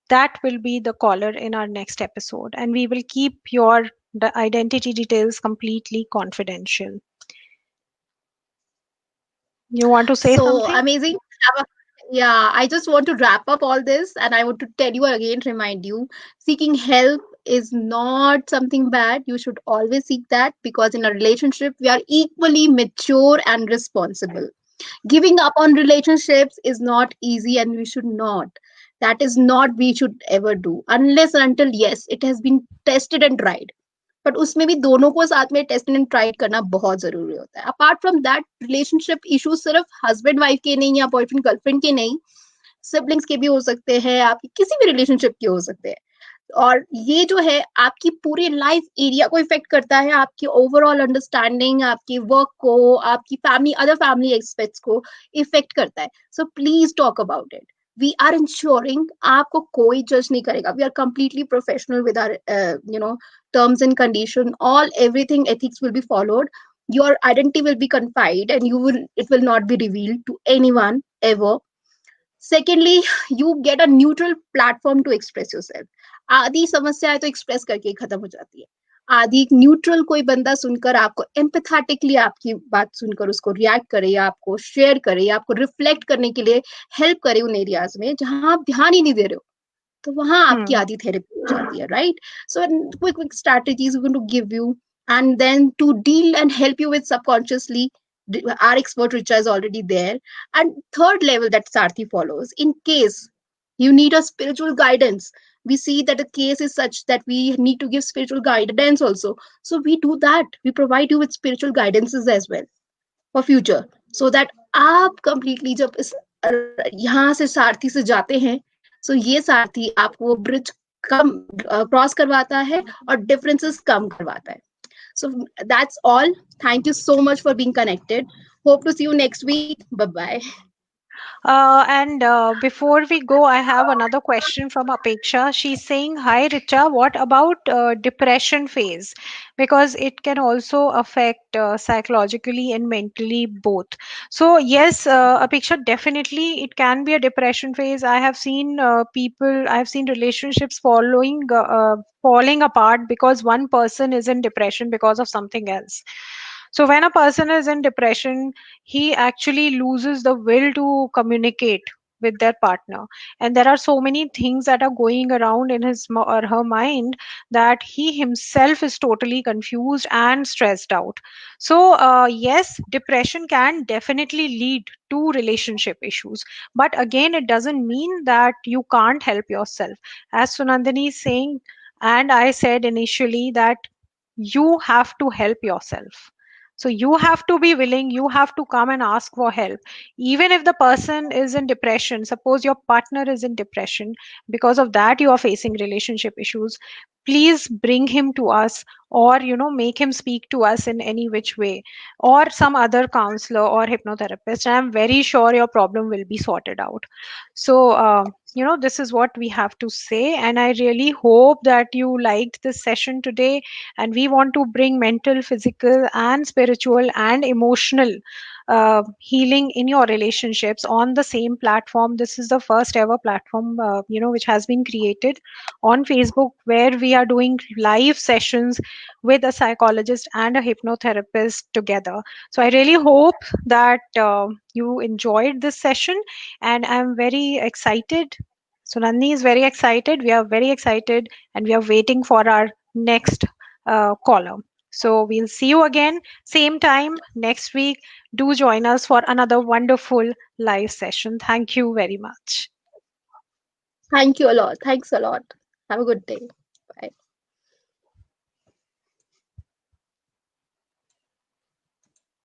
that will be the caller in our next episode, and we will keep your the identity details completely confidential. You want to say So something? amazing. Have a- Yeah, I just want to wrap up all this and I want to tell you again, remind you, seeking help is not something bad. You should always seek that because in a relationship, we are equally mature and responsible. Giving up on relationships is not easy and we should not. That is not we should ever do unless and until yes, it has been tested and tried. But उसमें भी दोनों को साथ में test and try करना बहुत जरूरी होता है apart from that relationship issue सिर्फ हस्बैंड वाइफ के नहीं या बॉयफ्रेंड गर्लफ्रेंड के नहीं सिबलिंग्स के भी हो सकते हैं आपकी किसी भी रिलेशनशिप के हो सकते हैं और ये जो है आपकी पूरे लाइफ एरिया को इफेक्ट करता है आपकी ओवरऑल अंडरस्टैंडिंग आपकी वर्क को आपकी फैमिली अदर फैमिली एक्सपेक्ट्स को इफेक्ट करता है so please talk about it we are ensuring आपको कोई जज नहीं करेगा we are completely professional with our terms and condition all everything ethics will be followed your identity will be confided and you will it will not be revealed to anyone ever secondly you get a neutral platform to express yourself आधी समस्याएं तो express करके ही खत्म हो जाती है आदि neutral कोई बंदा सुनकर आपको एम्पैथेटिकली आपकी बात सुनकर उसको रिएक्ट करे या आपको शेयर करे या आपको रिफ्लेक्ट करने के लिए हेल्प करे उन एरियाज में जहां आप ध्यान ही नहीं दे रहे हो तो वहां आपकी Hmm. आधी थेरेपी हो जाती है right so quick strategies we're going to give you and then to deal and help you with subconsciously our expert Richa is already there and third level that Sarthi follows in case you need a spiritual guidance we see that the case is such that we need to give spiritual guidance also so we do that we provide you with spiritual guidances as well for future so that आप completely जब इस यहाँ से सारथी से जाते हैं सो ये सारथी आपको वो ब्रिज कम क्रॉस करवाता है और डिफरेंसेस कम करवाता है so that's all thank you so much for being connected hope to see you next week bye bye And before we go, I have another question from Apeksha. She's saying, "Hi Richa, what about depression phase? Because it can also affect psychologically and mentally both." So yes, Apeksha, definitely it can be a depression phase. I have seen people, I have seen relationships falling apart because one person is in depression because of something else. So when a person is in depression, he actually loses the will to communicate with their partner, and there are so many things that are going around in his or her mind that he himself is totally confused and stressed out. So yes, depression can definitely lead to relationship issues, but again it doesn't mean that you can't help yourself, as Sunandini is saying, and I said initially that you have to help yourself. So you have to be willing, you have to come and ask for help. Even if the person is in depression, suppose your partner is in depression, because of that you are facing relationship issues, please bring him to us, or make him speak to us in any which way, or some other counselor or hypnotherapist. I'm very sure your problem will be sorted out. So this is what we have to say, and I really hope that you liked this session today. And we want to bring mental, physical, and spiritual and emotional healing in your relationships on the same platform. This is the first ever platform which has been created on Facebook, where we are doing live sessions with a psychologist and a hypnotherapist together. So I really hope that you enjoyed this session, and I'm very excited. So Nandini is very excited. We are very excited, and we are waiting for our next caller. So we'll see you again, same time next week. Do join us for another wonderful live session. Thank you very much. Thank you a lot. Thanks a lot. Have a good day. Bye.